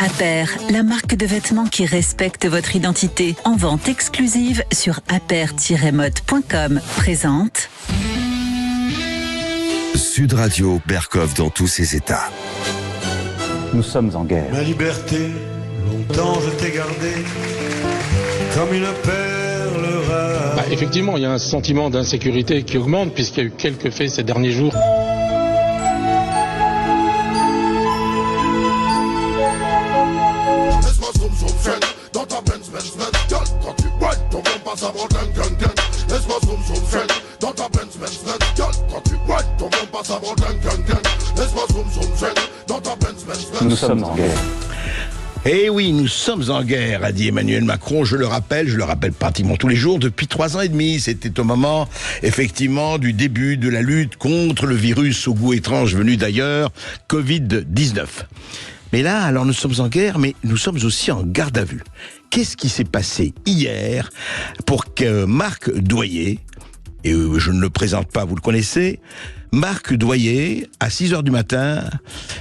Aper, la marque de vêtements qui respecte votre identité. En vente exclusive sur aper-mode.com. Présente Sud Radio, Berkov dans tous ses états. Nous sommes en guerre. Ma liberté, longtemps je t'ai gardée comme une perle rare. Effectivement, il y a un sentiment d'insécurité qui augmente puisqu'il y a eu quelques faits ces derniers jours. Nous sommes en guerre. Eh oui, nous sommes en guerre, a dit Emmanuel Macron, je le rappelle pratiquement tous les jours depuis 3 ans et demi. C'était au moment, effectivement, du début de la lutte contre le virus au goût étrange venu d'ailleurs, Covid-19. Mais là, alors nous sommes en guerre, mais nous sommes aussi en garde à vue. Qu'est-ce qui s'est passé hier pour que Marc Doyer, et je ne le présente pas, vous le connaissez, Marc Doyer, à 6h du matin,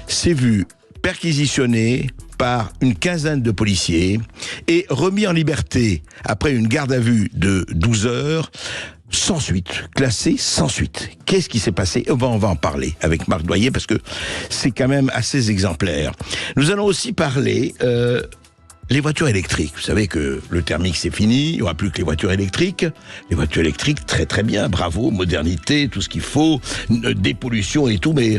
s'est vu perquisitionné par une quinzaine de policiers et remis en liberté après une garde à vue de 12 heures, sans suite, classé sans suite. Qu'est-ce qui s'est passé ? On va en parler avec Marc Doyer parce que c'est quand même assez exemplaire. Nous allons aussi parler les voitures électriques. Vous savez que le thermique c'est fini, il n'y aura plus que les voitures électriques. Les voitures électriques, très très bien, bravo, modernité, tout ce qu'il faut, dépollution et tout, mais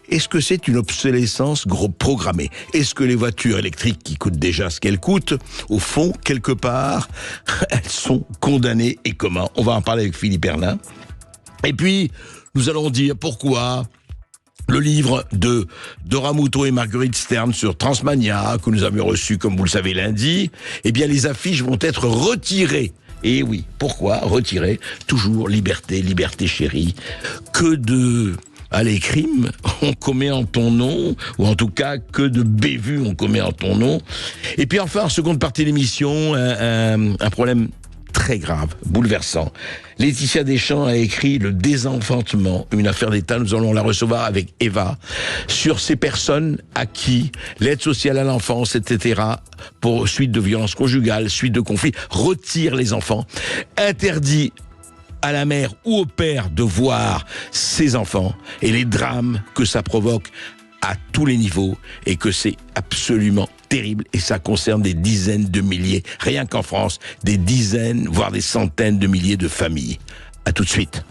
est-ce que c'est une obsolescence programmée ? Est-ce que les voitures électriques qui coûtent déjà ce qu'elles coûtent, au fond, quelque part, elles sont condamnées et comment ? On va en parler avec Philippe Erlin. Et puis, nous allons dire pourquoi le livre de Dora Muto et Marguerite Stern sur Transmania, que nous avions reçu, comme vous le savez, lundi, eh bien, les affiches vont être retirées. Et oui, pourquoi retirer ? Toujours liberté, liberté chérie. Que de... Allez, crimes on commet en ton nom, ou en tout cas, que de bévues on commet en ton nom. Et puis enfin, en seconde partie de l'émission, un problème très grave, bouleversant. Laetitia Deschamps a écrit Le désenfantement, une affaire d'État, nous allons la recevoir avec Eva, sur ces personnes à qui l'aide sociale à l'enfance, etc., pour suite de violences conjugales, suite de conflits, retire les enfants, interdit à la mère ou au père de voir ses enfants et les drames que ça provoque à tous les niveaux et que c'est absolument terrible et ça concerne des dizaines de milliers, rien qu'en France, des dizaines, voire des centaines de milliers de familles. À tout de suite.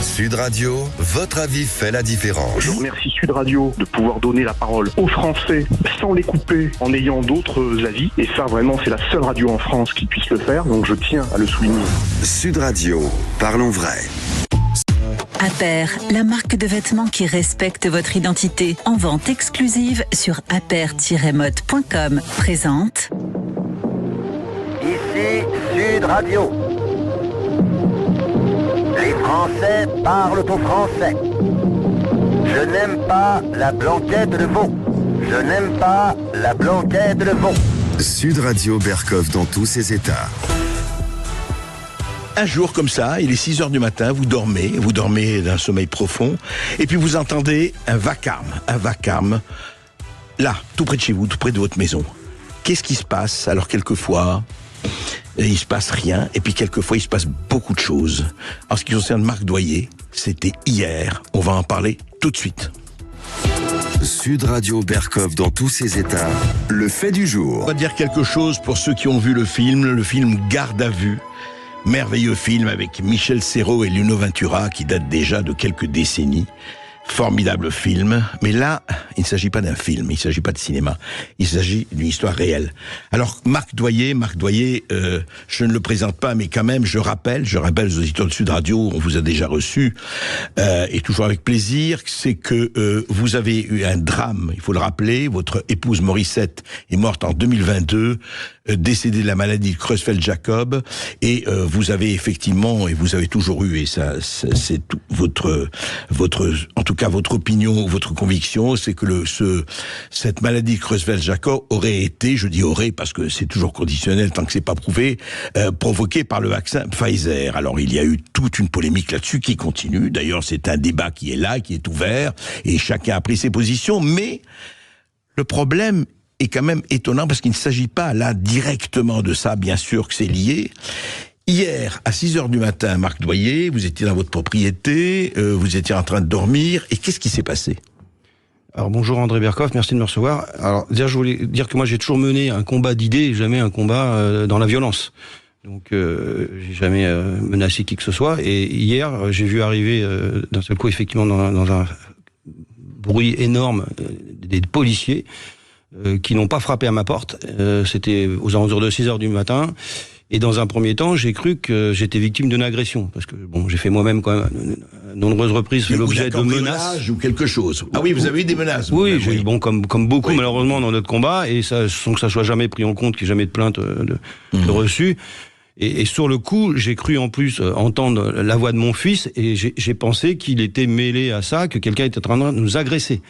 Sud Radio, votre avis fait la différence. Je remercie Sud Radio de pouvoir donner la parole aux Français sans les couper en ayant d'autres avis. Et ça, vraiment, c'est la seule radio en France qui puisse le faire. Donc je tiens à le souligner. Sud Radio, parlons vrai. Aper, la marque de vêtements qui respecte votre identité. En vente exclusive sur aper-mode.com. Présente Ici Sud Radio. Les Français parlent au français. Je n'aime pas la blanquette de veau. Je n'aime pas la blanquette de veau. Sud Radio, Berkov dans tous ses états. Un jour comme ça, il est 6h du matin, vous dormez d'un sommeil profond, et puis vous entendez un vacarme, là, tout près de chez vous, tout près de votre maison. Qu'est-ce qui se passe ? Alors quelquefois, il se passe rien, et puis quelquefois il se passe beaucoup de choses. En ce qui concerne Marc Doyer, c'était hier, on va en parler tout de suite. Sud Radio, Berkov dans tous ses états, le fait du jour. On va dire quelque chose pour ceux qui ont vu le film Garde à vue. Merveilleux film avec Michel Serrault et Lino Ventura qui date déjà de quelques décennies. Formidable film, mais là, il ne s'agit pas d'un film, il ne s'agit pas de cinéma, il s'agit d'une histoire réelle. Alors, Marc Doyer, je ne le présente pas, mais quand même, je rappelle aux auditeurs de Sud Radio, on vous a déjà reçu, et toujours avec plaisir, c'est que vous avez eu un drame, il faut le rappeler, votre épouse Morissette est morte en 2022, décédée de la maladie de Creutzfeldt-Jakob, et vous avez effectivement, et vous avez toujours eu, et ça c'est tout, en tout cas votre opinion, votre conviction, c'est que cette maladie de Creutzfeldt-Jakob aurait été, je dis aurait parce que c'est toujours conditionnel tant que c'est pas prouvé, provoquée par le vaccin Pfizer. Alors il y a eu toute une polémique là-dessus qui continue. D'ailleurs c'est un débat qui est là, qui est ouvert, et chacun a pris ses positions, mais le problème est quand même étonnant parce qu'il ne s'agit pas là directement de ça, bien sûr que c'est lié. Hier, à 6h du matin, Marc Doyer, vous étiez dans votre propriété, vous étiez en train de dormir, et qu'est-ce qui s'est passé ? Alors bonjour André Berkoff, merci de me recevoir. Alors déjà je voulais dire que moi j'ai toujours mené un combat d'idées, jamais un combat dans la violence. Donc j'ai jamais menacé qui que ce soit. Et hier j'ai vu arriver d'un seul coup effectivement dans un bruit énorme des policiers qui n'ont pas frappé à ma porte. C'était aux alentours de 6h du matin. Et dans un premier temps, j'ai cru que j'étais victime d'une agression. Parce que, bon, j'ai fait moi-même quand même à de nombreuses reprises fait l'objet de menaces. Ou quelque chose. Ah oui, vous avez eu des menaces. Oui, j'ai eu, bon, comme beaucoup malheureusement dans notre combat, et ça, sans que ça soit jamais pris en compte, qu'il n'y ait jamais de plainte de reçue. Et sur le coup, j'ai cru en plus entendre la voix de mon fils, et j'ai pensé qu'il était mêlé à ça, que quelqu'un était en train de nous agresser.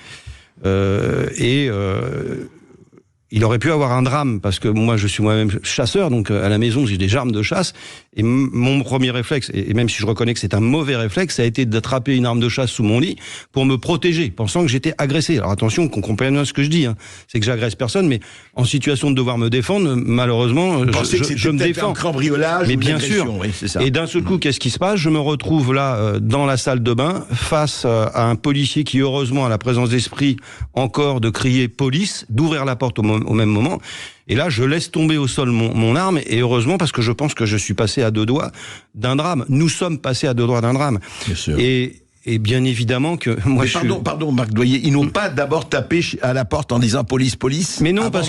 Il aurait pu avoir un drame, parce que moi je suis moi-même chasseur, donc à la maison j'ai des armes de chasse, et mon premier réflexe, et même si je reconnais que c'est un mauvais réflexe, ça a été d'attraper une arme de chasse sous mon lit pour me protéger, pensant que j'étais agressé. Alors attention, qu'on comprenne bien ce que je dis, hein. C'est que j'agresse personne, mais en situation de devoir me défendre, malheureusement, je me défends. Un cambriolage, mais ou bien sûr. sûr. Oui, c'est ça. Et d'un seul coup, qu'est-ce qui se passe ? Je me retrouve là, dans la salle de bain, face à un policier qui, heureusement, a la présence d'esprit encore de crier police, d'ouvrir la porte au même moment. Et là, je laisse tomber au sol mon arme, et heureusement, parce que je pense que je suis passé à 2 doigts d'un drame. Nous sommes passés à 2 doigts d'un drame. Bien sûr. Et bien évidemment que moi pardon, Marc Doyer, ils n'ont pas d'abord tapé à la porte en disant police. Mais non, parce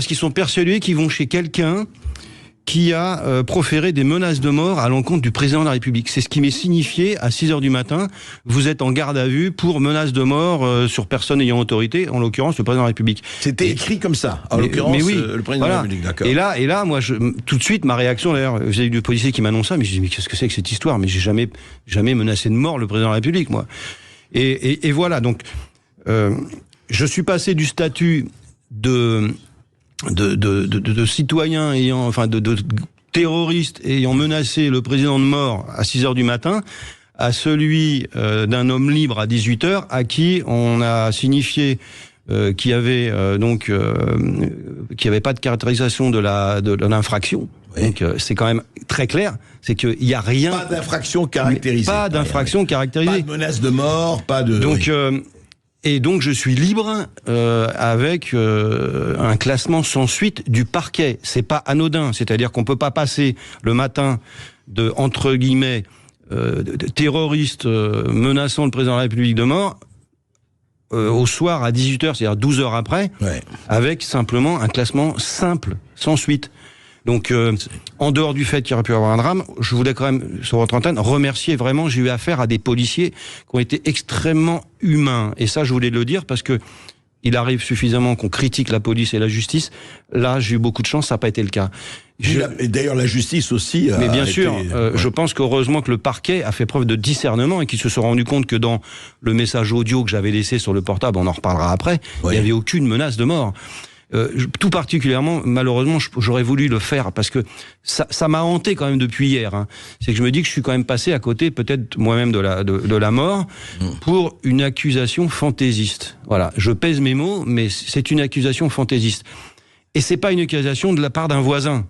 qu'ils sont persuadés qu'ils vont chez quelqu'un qui a proféré des menaces de mort à l'encontre du président de la République. C'est ce qui m'est signifié à 6h du matin. Vous êtes en garde à vue pour menace de mort sur personne ayant autorité, en l'occurrence le président de la République. C'était écrit comme ça, en l'occurrence le président de la République, d'accord. Et là, moi, tout de suite, ma réaction, d'ailleurs, j'ai eu du policier qui m'annonce ça, mais je dis, mais qu'est-ce que c'est que cette histoire ? Mais j'ai jamais menacé de mort le président de la République, moi. Et voilà, donc, je suis passé du statut de citoyens de terroristes ayant menacé le président de mort à 6h du matin, à celui d'un homme libre à 18h, à qui on a signifié qu'il y avait qu'il n'y avait pas de caractérisation de l'infraction. Oui. Donc c'est quand même très clair, c'est qu'il n'y a rien. Pas d'infraction caractérisée. Pas d'infraction caractérisée. Pas de menace de mort, pas de. Donc et donc je suis libre avec un classement sans suite du parquet. C'est pas anodin, c'est-à-dire qu'on peut pas passer le matin de entre guillemets terroristes menaçant le président de la République de mort au soir à 18h, c'est-à-dire 12 heures après, avec simplement un classement simple, sans suite. Donc, en dehors du fait qu'il aurait pu y avoir un drame, je voulais quand même, sur votre antenne, remercier vraiment, j'ai eu affaire à des policiers qui ont été extrêmement humains. Et ça, je voulais le dire parce que il arrive suffisamment qu'on critique la police et la justice. Là, j'ai eu beaucoup de chance, ça n'a pas été le cas. Et d'ailleurs, la justice aussi. Mais bien sûr, je pense qu'heureusement que le parquet a fait preuve de discernement et qu'ils se sont rendus compte que dans le message audio que j'avais laissé sur le portable, on en reparlera après, il n'y avait aucune menace de mort. Tout particulièrement, malheureusement, j'aurais voulu le faire parce que ça m'a hanté quand même depuis hier. Hein. C'est que je me dis que je suis quand même passé à côté, peut-être moi-même de la mort, pour une accusation fantaisiste. Voilà, je pèse mes mots, mais c'est une accusation fantaisiste. Et c'est pas une accusation de la part d'un voisin.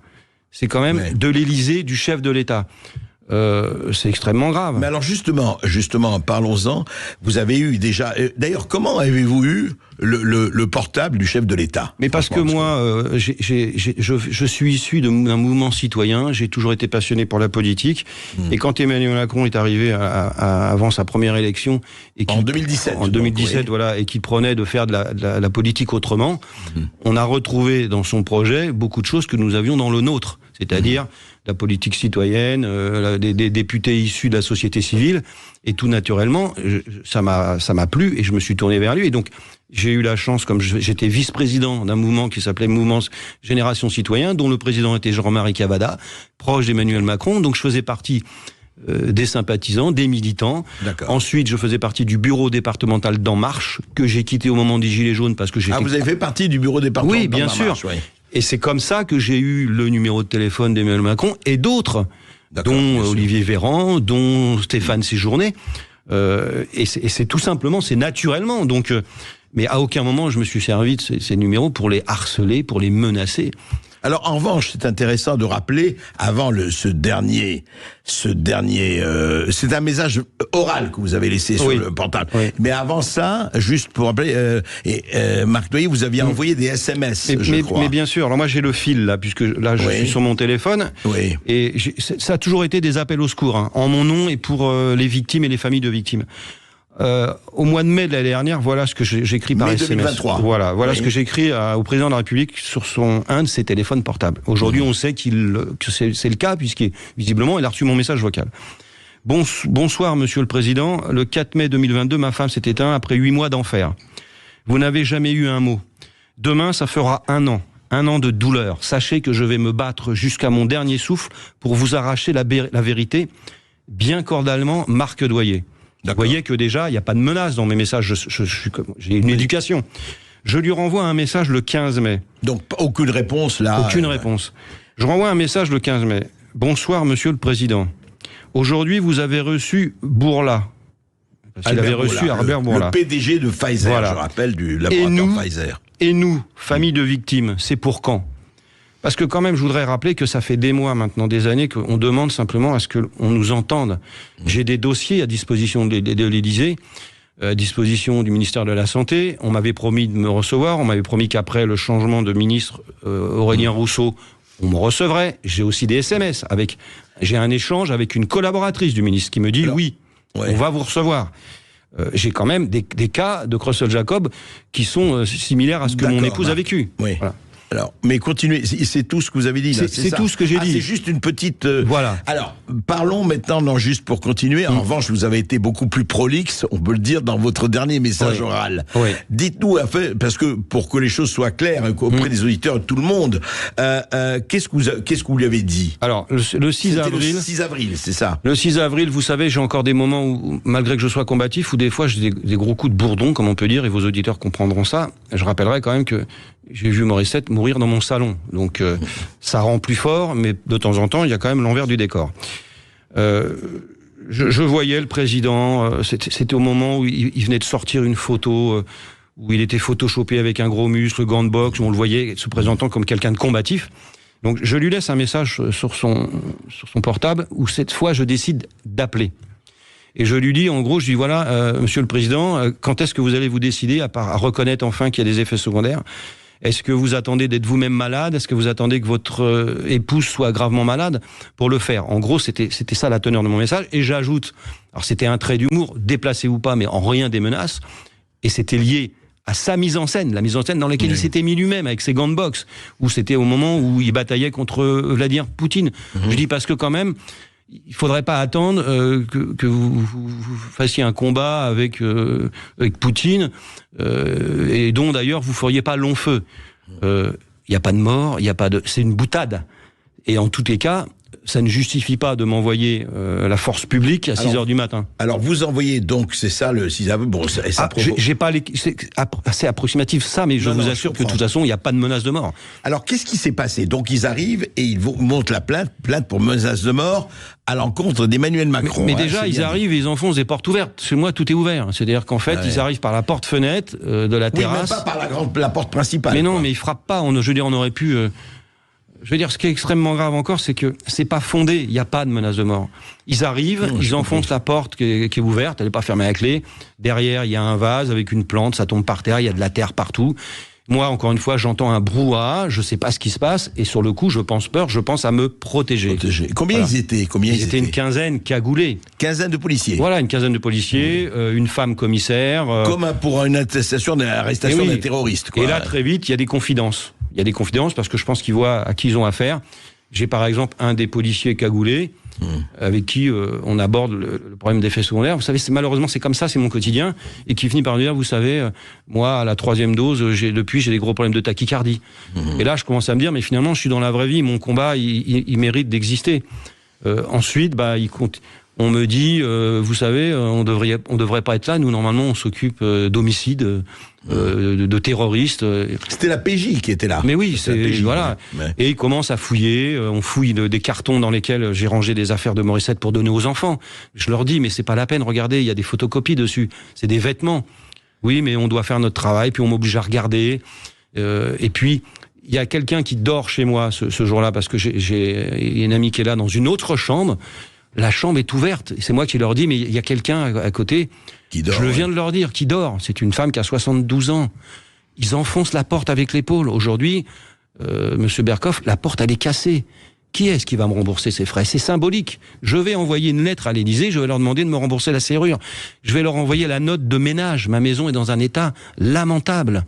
C'est quand même de l'Élysée, du chef de l'État. C'est extrêmement grave. Mais alors justement, parlons-en. Vous avez eu déjà. D'ailleurs, comment avez-vous eu le portable du chef de l'État ? Mais parce que moi, je suis issu d'un mouvement citoyen. J'ai toujours été passionné pour la politique. Et quand Emmanuel Macron est arrivé avant sa première élection, en 2017, voilà, et qu'il prenait de faire de la politique autrement, on a retrouvé dans son projet beaucoup de choses que nous avions dans le nôtre, c'est-à-dire la politique citoyenne, des députés issus de la société civile, et tout naturellement, ça m'a plu, et je me suis tourné vers lui, et donc j'ai eu la chance, comme j'étais vice-président d'un mouvement qui s'appelait Mouvement Génération Citoyen, dont le président était Jean-Marie Cavada, proche d'Emmanuel Macron, donc je faisais partie des sympathisants, des militants. Ensuite, je faisais partie du bureau départemental d'En Marche, que j'ai quitté au moment des Gilets jaunes, parce que j'étais... Ah, vous avez fait partie du bureau départemental d'En Marche ? Oui, bien sûr. Et c'est comme ça que j'ai eu le numéro de téléphone d'Emmanuel Macron et d'autres, dont Olivier Véran, dont Stéphane Séjourné. Et c'est tout simplement, c'est naturellement. Donc, Mais à aucun moment je me suis servi de ces numéros pour les harceler, pour les menacer. Alors, en revanche, c'est intéressant de rappeler, avant ce dernier, c'est un message oral que vous avez laissé sur le portable. Oui. Mais avant ça, juste pour rappeler, Marc Noyer, vous aviez envoyé des SMS, je crois. Mais bien sûr. Alors moi, j'ai le fil, là, puisque là, je suis sur mon téléphone. Oui. Et ça a toujours été des appels au secours, hein, en mon nom et pour les victimes et les familles de victimes. Au mois de mai de l'année dernière, voilà ce que j'écris par SMS. 2023. Voilà ce que j'écris au président de la République sur un de ses téléphones portables. Aujourd'hui, on sait que c'est le cas, puisqu'il visiblement, il a reçu mon message vocal. Bonsoir, Monsieur le Président. Le 4 mai 2022, ma femme s'est éteinte après 8 mois d'enfer. Vous n'avez jamais eu un mot. Demain, ça fera 1 an. 1 an de douleur. Sachez que je vais me battre jusqu'à mon dernier souffle pour vous arracher la vérité. Bien cordialement, Marc Doyer. Vous voyez que déjà, il n'y a pas de menace dans mes messages. J'ai une éducation. Je lui renvoie un message le 15 mai. Donc, aucune réponse là. Aucune réponse. Je renvoie un message le 15 mai. Bonsoir, Monsieur le Président. Aujourd'hui, vous avez reçu Bourla. Parce qu'il avait reçu Albert Bourla. Le PDG de Pfizer, voilà. Je rappelle, du laboratoire Pfizer. Et nous, famille de victimes, c'est pour quand ? Parce que quand même, je voudrais rappeler que ça fait des mois maintenant, des années, qu'on demande simplement à ce qu'on nous entende. J'ai des dossiers à disposition de l'Élysée, à disposition du ministère de la Santé. On m'avait promis de me recevoir. On m'avait promis qu'après le changement de ministre Aurélien Rousseau, on me recevrait. J'ai aussi des SMS. J'ai un échange avec une collaboratrice du ministre qui me dit on va vous recevoir. J'ai quand même des cas de Creusel-Jacob qui sont similaires à ce que mon épouse a vécu. Oui. Voilà. Alors, mais continuez, c'est tout ce que vous avez dit là, c'est tout ce que j'ai dit. C'est juste une petite... Voilà. Alors, parlons maintenant, juste pour continuer, en revanche, vous avez été beaucoup plus prolixe, on peut le dire, dans votre dernier message oral. Oui. Dites-nous, parce que pour que les choses soient claires, auprès des auditeurs et de tout le monde, qu'est-ce que vous lui avez dit ? Alors, le 6 avril... Le 6 avril, c'est ça. Le 6 avril, vous savez, j'ai encore des moments où, malgré que je sois combatif, où des fois j'ai des gros coups de bourdon, comme on peut dire, et vos auditeurs comprendront ça. Je rappellerai quand même que j'ai vu Morissette mourir dans mon salon. Donc, ça rend plus fort, mais de temps en temps, il y a quand même l'envers du décor. Je voyais le président, c'était au moment où il venait de sortir une photo, où il était photoshopé avec un gros muscle, gants de boxe, où on le voyait se présentant comme quelqu'un de combatif. Donc, je lui laisse un message sur son portable, où cette fois, je décide d'appeler. Et je lui dis, en gros, je dis, voilà, Monsieur le Président, quand est-ce que vous allez vous décider à reconnaître enfin qu'il y a des effets secondaires ? Est-ce que vous attendez d'être vous-même malade ? Est-ce que vous attendez que votre épouse soit gravement malade pour le faire ? En gros, c'était ça la teneur de mon message. Et j'ajoute, alors c'était un trait d'humour, déplacé ou pas, mais en rien des menaces. Et c'était lié à sa mise en scène, la mise en scène dans laquelle il s'était mis lui-même avec ses gants de boxe, où c'était au moment où il bataillait contre Vladimir Poutine. Je dis parce que quand même, il faudrait pas attendre que vous fassiez un combat avec Poutine et dont d'ailleurs vous feriez pas long feu. Il y a pas de mort, c'est une boutade. Et en tous les cas, ça ne justifie pas de m'envoyer la force publique à 6h du matin. Alors vous envoyez donc, c'est ça le 6 avril. Bon, j'ai pas c'est assez approximatif ça, mais je vous assure que de toute façon, il n'y a pas de menace de mort. Alors qu'est-ce qui s'est passé ? Donc ils arrivent et ils montent la plainte pour menace de mort à l'encontre d'Emmanuel Macron. Mais déjà, ils arrivent et ils enfoncent des portes ouvertes. Chez moi, tout est ouvert. C'est-à-dire qu'en fait, ils arrivent par la porte-fenêtre de la terrasse. Mais pas par la porte principale. Mais non, mais ils frappent pas. Je veux dire, on aurait pu... Je veux dire, ce qui est extrêmement grave encore, c'est que c'est pas fondé. Il n'y a pas de menace de mort. Ils arrivent, ils enfoncent la porte qui est ouverte, elle n'est pas fermée à clé. Derrière, il y a un vase avec une plante, ça tombe par terre, il y a de la terre partout. Moi, encore une fois, j'entends un brouhaha, je sais pas ce qui se passe, et sur le coup, je pense à me protéger. Combien ils étaient ? Ils étaient une quinzaine cagoulés. Quinzaine de policiers. Voilà, une quinzaine de policiers, une femme commissaire. Comme pour une arrestation d'un terroriste, quoi. Et là, très vite, il y a des confidences. Il y a des confidences parce que je pense qu'ils voient à qui ils ont affaire. J'ai par exemple un des policiers cagoulés avec qui on aborde le problème d'effets secondaires. Vous savez, malheureusement, c'est comme ça, c'est mon quotidien. Et qui finit par me dire, vous savez, moi, à la 3e dose, j'ai des gros problèmes de tachycardie. Et là, je commence à me dire, mais finalement, je suis dans la vraie vie. Mon combat, il mérite d'exister. Ensuite, on me dit, vous savez, on devrait pas être là. Nous, normalement, on s'occupe d'homicides, de terroristes. C'était la PJ qui était là. Mais oui, voilà. Ouais. Et ils commencent à fouiller. On fouille des cartons dans lesquels j'ai rangé des affaires de Morissette pour donner aux enfants. Je leur dis, mais c'est pas la peine. Regardez, il y a des photocopies dessus. C'est des vêtements. Oui, mais on doit faire notre travail, puis on m'oblige à regarder. Et puis, il y a quelqu'un qui dort chez moi ce jour-là, parce que j'ai une amie qui est là dans une autre chambre. La chambre est ouverte. Et c'est moi qui leur dis, mais il y a quelqu'un à côté. Qui dort, je viens de leur dire, qui dort. C'est une femme qui a 72 ans. Ils enfoncent la porte avec l'épaule. Aujourd'hui, Monsieur Berkoff, la porte, elle est cassée. Qui est-ce qui va me rembourser ces frais? C'est symbolique. Je vais envoyer une lettre à l'Élysée, je vais leur demander de me rembourser la serrure. Je vais leur envoyer la note de ménage. Ma maison est dans un état lamentable.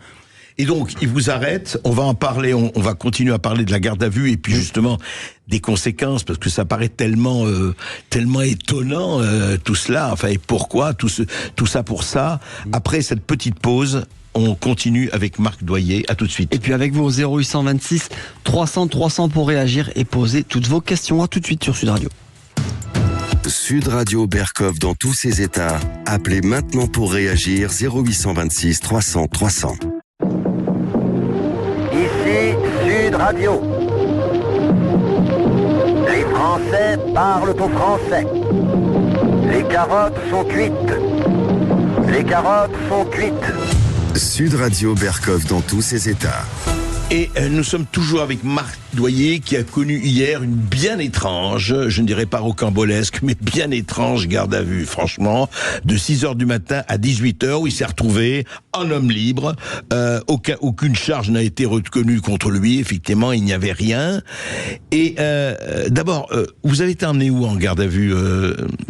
Et donc, ils vous arrêtent, on va en parler, on va continuer à parler de la garde à vue et puis justement des conséquences, parce que ça paraît tellement étonnant tout cela, enfin, et pourquoi, tout ça pour ça. Après cette petite pause, on continue avec Marc Doyer, à tout de suite. Et puis avec vous au 0826 300 300 pour réagir et poser toutes vos questions. À tout de suite sur Sud Radio. Sud Radio Berkoff dans tous ses états. Appelez maintenant pour réagir 0826 300 300. Ici Sud Radio. Les Français parlent au français. Les carottes sont cuites. Les carottes sont cuites. Sud Radio Berkoff dans tous ses états. Et nous sommes toujours avec Marc Doyer qui a connu hier une bien étrange, je ne dirais pas rocambolesque, mais bien étrange garde à vue, franchement, de 6h du matin à 18h où il s'est retrouvé en homme libre. Aucune charge n'a été reconnue contre lui, effectivement, il n'y avait rien. Et d'abord, vous avez été emmené où en garde à vue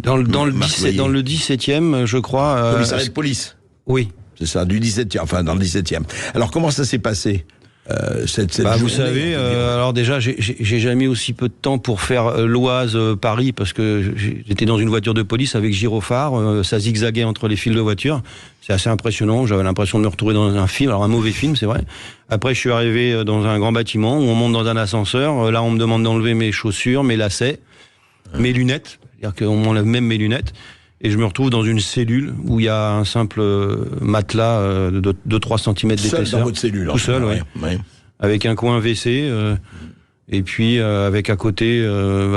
dans le 17e, je crois. Commissariat de police. Oui. C'est ça, du 17e, enfin dans le 17e. Alors comment ça s'est passé cette journée, vous savez, alors déjà, j'ai jamais aussi peu de temps pour faire l'Oise, Paris, parce que j'étais dans une voiture de police avec gyrophare, ça zigzaguait entre les fils de voiture. C'est assez impressionnant, j'avais l'impression de me retrouver dans un film, alors un mauvais film, c'est vrai. Après, je suis arrivé dans un grand bâtiment où on monte dans un ascenseur, là on me demande d'enlever mes chaussures, mes lacets, mes lunettes, c'est-à-dire qu'on m'enlève même mes lunettes. Et je me retrouve dans une cellule où il y a un simple matelas de 2-3 cm d'épaisseur. Seul dans votre cellule. Tout seul, oui. Ouais. Avec un coin WC. Et puis avec à côté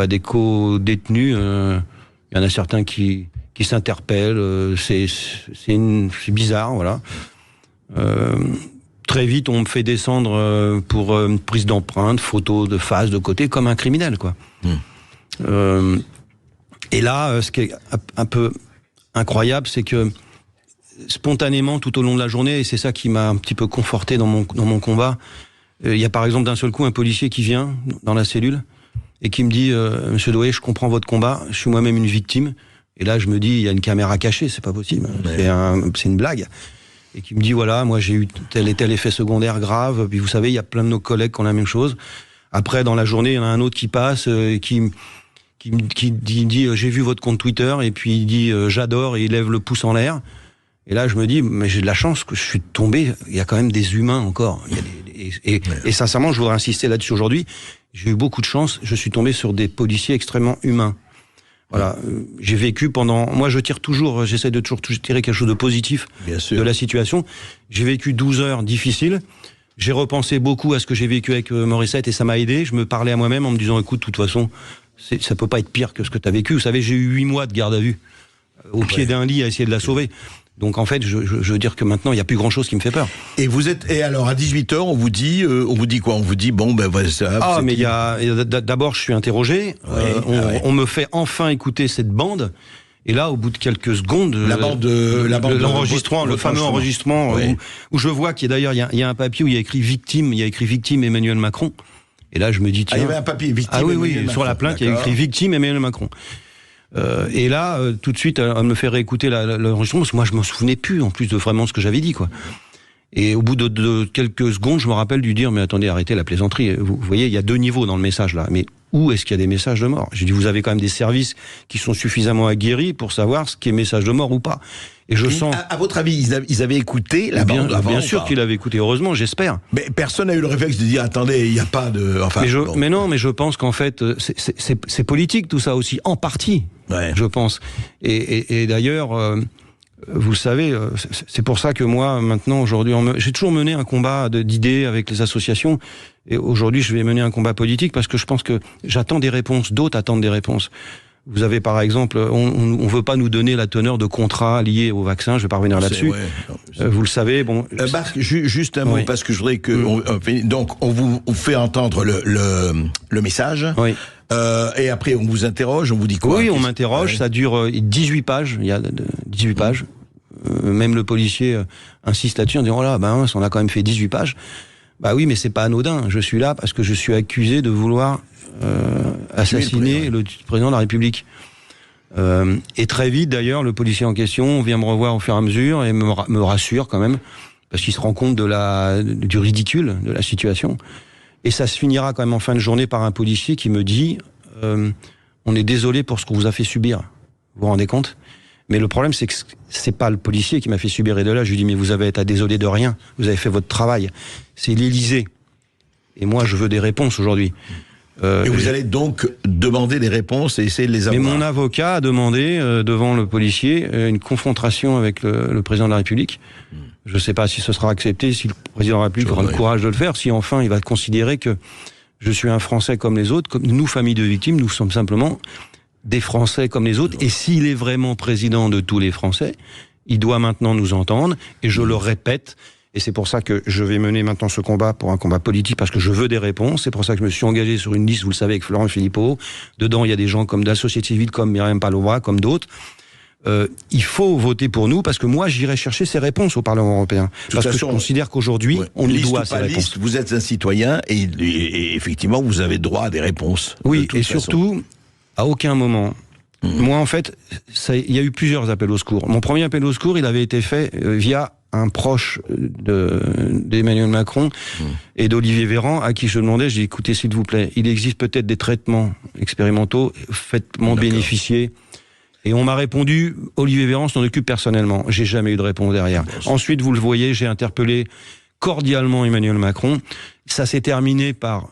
des co-détenus. Il y en a certains qui s'interpellent. C'est bizarre, voilà. Très vite, on me fait descendre pour une prise d'empreinte, photo de face, de côté, comme un criminel, quoi. Et là, ce qui est un peu incroyable, c'est que spontanément, tout au long de la journée, et c'est ça qui m'a un petit peu conforté dans mon combat, il y a par exemple d'un seul coup un policier qui vient dans la cellule et qui me dit « Monsieur Doyer, je comprends votre combat, je suis moi-même une victime. » Et là, je me dis « Il y a une caméra cachée, c'est pas possible, c'est une blague. » Et qui me dit « Voilà, moi j'ai eu tel et tel effet secondaire grave, puis vous savez, il y a plein de nos collègues qui ont la même chose. » Après, dans la journée, il y en a un autre qui passe et qui dit j'ai vu votre compte Twitter, et puis il dit j'adore, et il lève le pouce en l'air. Et là je me dis mais j'ai de la chance que je suis tombé, il y a quand même des humains encore. Et sincèrement je voudrais insister là-dessus aujourd'hui, j'ai eu beaucoup de chance, je suis tombé sur des policiers extrêmement humains. Voilà, j'ai vécu moi j'essaie de toujours tirer quelque chose de positif de la situation. J'ai vécu 12 heures difficiles. J'ai repensé beaucoup à ce que j'ai vécu avec Morissette et ça m'a aidé. Je me parlais à moi-même en me disant écoute, de toute façon ça peut pas être pire que ce que tu as vécu. Vous savez, j'ai eu 8 mois de garde à vue au pied d'un lit à essayer de la sauver. Donc en fait, je veux dire que maintenant, il n'y a plus grand-chose qui me fait peur. Et alors à 18h, on vous dit quoi? On vous dit bon ben voilà ça. Ah mais d'abord je suis interrogé. On me fait enfin écouter cette bande. Et là, au bout de quelques secondes, l'enregistrement, le fameux enregistrement où je vois qu'il y a d'ailleurs il y a un papier où il y a écrit victime Emmanuel Macron. Et là, je me dis, tiens. Il y avait un papier, victime. Oui, sur la plainte, il y a écrit victime Emmanuel Macron. Et là, tout de suite, on me fait réécouter l'enregistrement, parce que moi, je m'en souvenais plus, en plus de vraiment ce que j'avais dit, quoi. Et au bout de quelques secondes, je me rappelle lui dire, mais attendez, arrêtez la plaisanterie. Vous voyez, il y a 2 niveaux dans le message, là. Mais où est-ce qu'il y a des messages de mort? J'ai dit, vous avez quand même des services qui sont suffisamment aguerris pour savoir ce qui est message de mort ou pas. Et je sens. À votre avis, ils avaient écouté la bande avant? Bien sûr qu'ils l'avaient écouté, heureusement, j'espère. Mais personne n'a eu le réflexe de dire attendez, il n'y a pas de. Enfin, mais non, mais je pense qu'en fait, c'est politique tout ça aussi, en partie, je pense. Et d'ailleurs, vous le savez, c'est pour ça que moi, maintenant, aujourd'hui, j'ai toujours mené un combat d'idées avec les associations. Et aujourd'hui, je vais mener un combat politique parce que je pense que j'attends des réponses, d'autres attendent des réponses. Vous avez par exemple, on veut pas nous donner la teneur de contrats liés au vaccin. Je vais pas revenir là-dessus. Vous le savez. Bon. Marc, juste un mot parce que je voudrais que donc on vous fait entendre le message. Oui. Et après on vous interroge, on vous dit quoi? Oui, on m'interroge. Ça dure 18 pages. Il y a 18 pages. Même le policier insiste là-dessus en disant oh là, on a quand même fait 18 pages. Bah oui, mais c'est pas anodin. Je suis là parce que je suis accusé de vouloir assassiner le président de la République. Et très vite, d'ailleurs, le policier en question vient me revoir au fur et à mesure et me rassure quand même, parce qu'il se rend compte du ridicule de la situation. Et ça se finira quand même en fin de journée par un policier qui me dit on est désolé pour ce qu'on vous a fait subir. Vous vous rendez compte? Mais le problème, c'est que c'est pas le policier qui m'a fait subir. Et de là, je lui dis mais vous avez été désolé de rien. Vous avez fait votre travail. C'est l'Élysée. Et moi, je veux des réponses aujourd'hui. Et vous allez donc demander des réponses et essayer de les avoir. Mais mon avocat a demandé devant le policier une confrontation avec le président de la République. Je ne sais pas si ce sera accepté, si le président de la République aura le courage de le faire, si enfin il va considérer que je suis un Français comme les autres, comme nous, famille de victimes, nous sommes simplement des Français comme les autres. Et s'il est vraiment président de tous les Français, il doit maintenant nous entendre. Et je le répète. Et c'est pour ça que je vais mener maintenant ce combat pour un combat politique, parce que je veux des réponses. C'est pour ça que je me suis engagé sur une liste, vous le savez, avec Florent Philippot. Dedans, il y a des gens comme de la société civile, comme Myriam Paloma, comme d'autres. Il faut voter pour nous, parce que moi, j'irai chercher ces réponses au Parlement européen. Parce que je considère qu'aujourd'hui, on nous doit ces réponses. Vous êtes un citoyen et effectivement, vous avez droit à des réponses. Oui, et surtout, à aucun moment... Moi, en fait, il y a eu plusieurs appels au secours. Mon premier appel au secours, il avait été fait via un proche d'Emmanuel Macron et d'Olivier Véran, à qui je demandais, j'ai dit, écoutez, s'il vous plaît, il existe peut-être des traitements expérimentaux, faites-m'en bénéficier. Et on m'a répondu, Olivier Véran s'en occupe personnellement. J'ai jamais eu de réponse derrière. Ensuite, vous le voyez, j'ai interpellé cordialement Emmanuel Macron. Ça s'est terminé par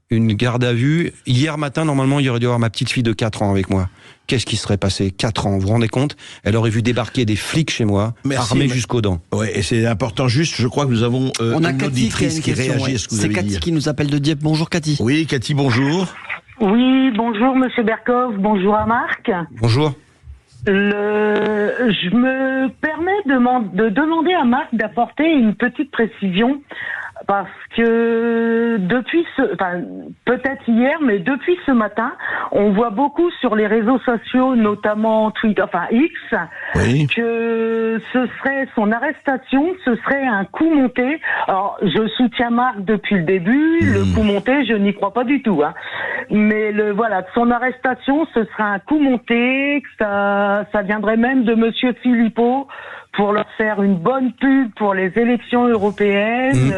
une garde à vue. Hier matin, normalement, il y aurait dû avoir ma petite fille de 4 ans avec moi. Qu'est-ce qui serait passé? 4 ans, vous vous rendez compte? Elle aurait vu débarquer des flics chez moi, armés jusqu'aux dents. Ouais, et c'est important, juste, je crois que nous avons une auditrice qui réagit à ce que vous avez dit. C'est Cathy qui nous appelle de Dieppe. Bonjour Cathy. Oui, Cathy, bonjour. Oui, bonjour Monsieur Berkov, bonjour à Marc. Bonjour. Je me permets de demander à Marc d'apporter une petite précision, parce que peut-être hier, mais depuis ce matin, on voit beaucoup sur les réseaux sociaux, notamment Twitter, X, que son arrestation, ce serait un coup monté. Alors, je soutiens Marc depuis le début, le coup monté, je n'y crois pas du tout, hein. Mais son arrestation, ce serait un coup monté, que ça viendrait même de Monsieur Philippot, pour leur faire une bonne pub pour les élections européennes,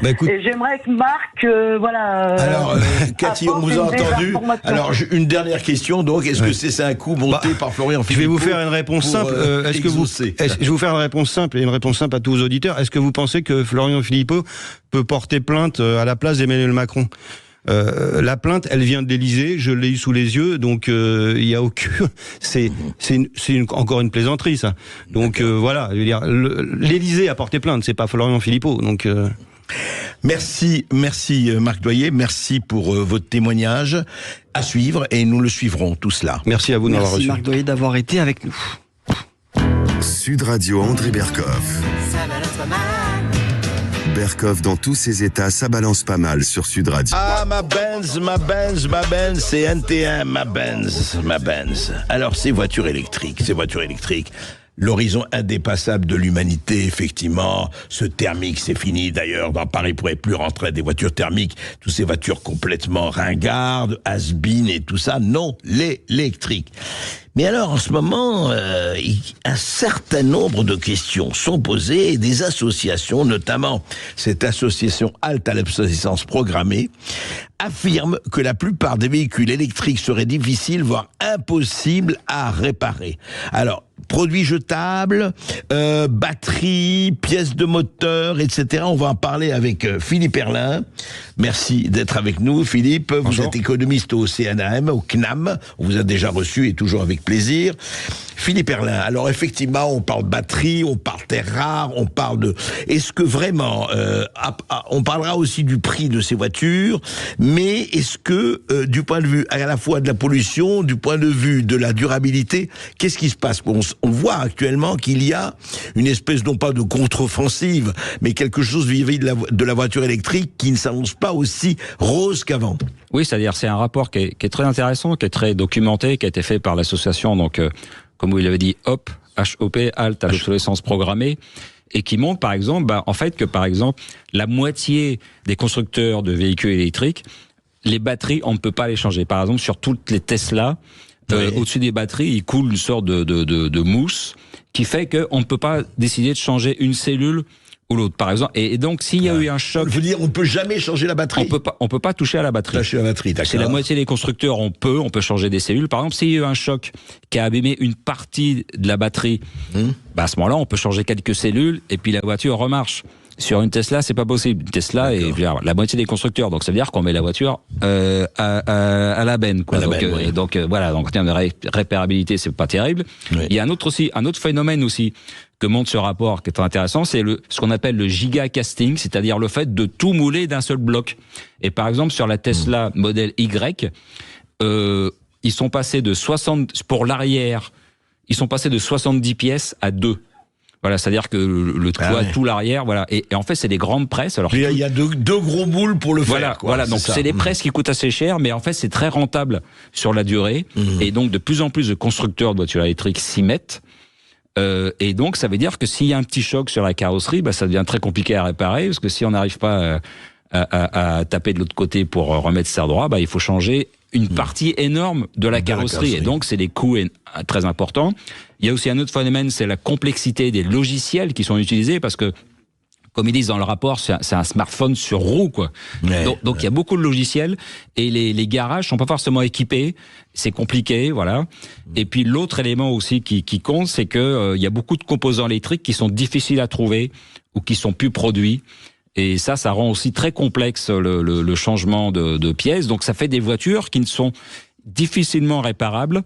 Écoute, et j'aimerais que Marc, Alors, Cathy, on vous a entendu. Alors, une dernière question, donc, est-ce que c'est un coup monté par Florian Philippot? Je vais vous faire une réponse simple. Je vais vous faire une réponse simple, et une réponse simple à tous vos auditeurs. Est-ce que vous pensez que Florian Philippot peut porter plainte à la place d'Emmanuel Macron? La plainte, elle vient de l'Élysée, je l'ai eu sous les yeux, donc il y a aucun. C'est encore une plaisanterie, ça. Donc voilà, je veux dire, l'Élysée a porté plainte, c'est pas Florian Philippot. Donc merci Marc Doyer, merci pour votre témoignage à suivre, et nous le suivrons tout cela. Merci à vous de m'avoir reçu. Merci Marc Doyer d'avoir été avec nous. Sud Radio, André Berkov. Berkov dans tous ses états, ça balance pas mal sur Sud Radio. Ah, ma Benz, c'est NTM, ma Benz. Alors, ces voitures électriques, l'horizon indépassable de l'humanité, effectivement. Ce thermique, c'est fini. D'ailleurs, dans Paris, il pourrait plus rentrer des voitures thermiques. Toutes ces voitures complètement ringardes, has-been et tout ça. Non, l'électrique. Mais alors, en ce moment, un certain nombre de questions sont posées, et des associations, notamment cette association Halte à l'obsolescence programmée, affirment que la plupart des véhicules électriques seraient difficiles, voire impossibles à réparer. Alors, produits jetables, batteries, pièces de moteur, etc. On va en parler avec Philippe Herlin. Merci d'être avec nous, Philippe. Bonjour. Vous êtes économiste au CNAM, au CNAM. On vous a déjà reçu et toujours avec plaisir. Philippe Herlin, alors effectivement, on parle batterie, on parle terres rares, on parle de... Est-ce que vraiment, on parlera aussi du prix de ces voitures, mais est-ce que, du point de vue à la fois de la pollution, du point de vue de la durabilité, qu'est-ce qui se passe? On voit actuellement qu'il y a une espèce, non pas de contre-offensive, mais quelque chose vis-à-vis de la voiture électrique qui ne s'annonce pas aussi rose qu'avant. Oui, c'est-à-dire c'est un rapport qui est très intéressant, qui est très documenté, qui a été fait par l'association, donc comme vous l'avez dit, HOP, H-O-P, Halte à l'obsolescence programmée, et qui montre par exemple, par exemple, la moitié des constructeurs de véhicules électriques, les batteries, on ne peut pas les changer. Par exemple, sur toutes les Tesla, au-dessus des batteries, il coule une sorte de mousse qui fait qu'on ne peut pas décider de changer une cellule ou l'autre, par exemple. Et donc, s'il y a eu un choc... Je veux dire, on ne peut jamais changer la batterie. On peut pas toucher à la batterie. C'est la moitié des constructeurs, on peut changer des cellules. Par exemple, s'il y a eu un choc qui a abîmé une partie de la batterie, à ce moment-là, on peut changer quelques cellules et puis la voiture remarche. Sur une Tesla, c'est pas possible. Une Tesla est la moitié des constructeurs, donc ça veut dire qu'on met la voiture à la benne, quoi. Donc voilà, donc en termes de réparabilité, c'est pas terrible. Oui. Il y a un autre phénomène aussi que montre ce rapport qui est très intéressant, c'est ce qu'on appelle le gigacasting, c'est-à-dire le fait de tout mouler d'un seul bloc. Et par exemple sur la Tesla modèle Y, ils sont passés de 60 pour l'arrière, ils sont passés de 70 pièces à 2. Voilà, c'est-à-dire que le toit, tout l'arrière, voilà. Et en fait, c'est des grandes presses. Alors, il y a deux gros moules pour le faire, quoi. Voilà, donc c'est des presses qui coûtent assez cher, mais en fait, c'est très rentable sur la durée. Et donc, de plus en plus de constructeurs de voitures électriques s'y mettent. Et donc, ça veut dire que s'il y a un petit choc sur la carrosserie, ça devient très compliqué à réparer, parce que si on n'arrive pas à taper de l'autre côté pour remettre ça droit, il faut changer une partie énorme de la carrosserie. Et donc, c'est des coûts très importants. Il y a aussi un autre phénomène, c'est la complexité des logiciels qui sont utilisés, parce que, comme ils disent dans le rapport, c'est un smartphone sur roue, quoi. Donc il y a beaucoup de logiciels, et les garages sont pas forcément équipés. C'est compliqué, voilà. Et puis l'autre élément aussi qui compte, c'est que il y a beaucoup de composants électriques qui sont difficiles à trouver ou qui sont plus produits. Et ça rend aussi très complexe le changement de pièces. Donc ça fait des voitures qui ne sont difficilement réparables,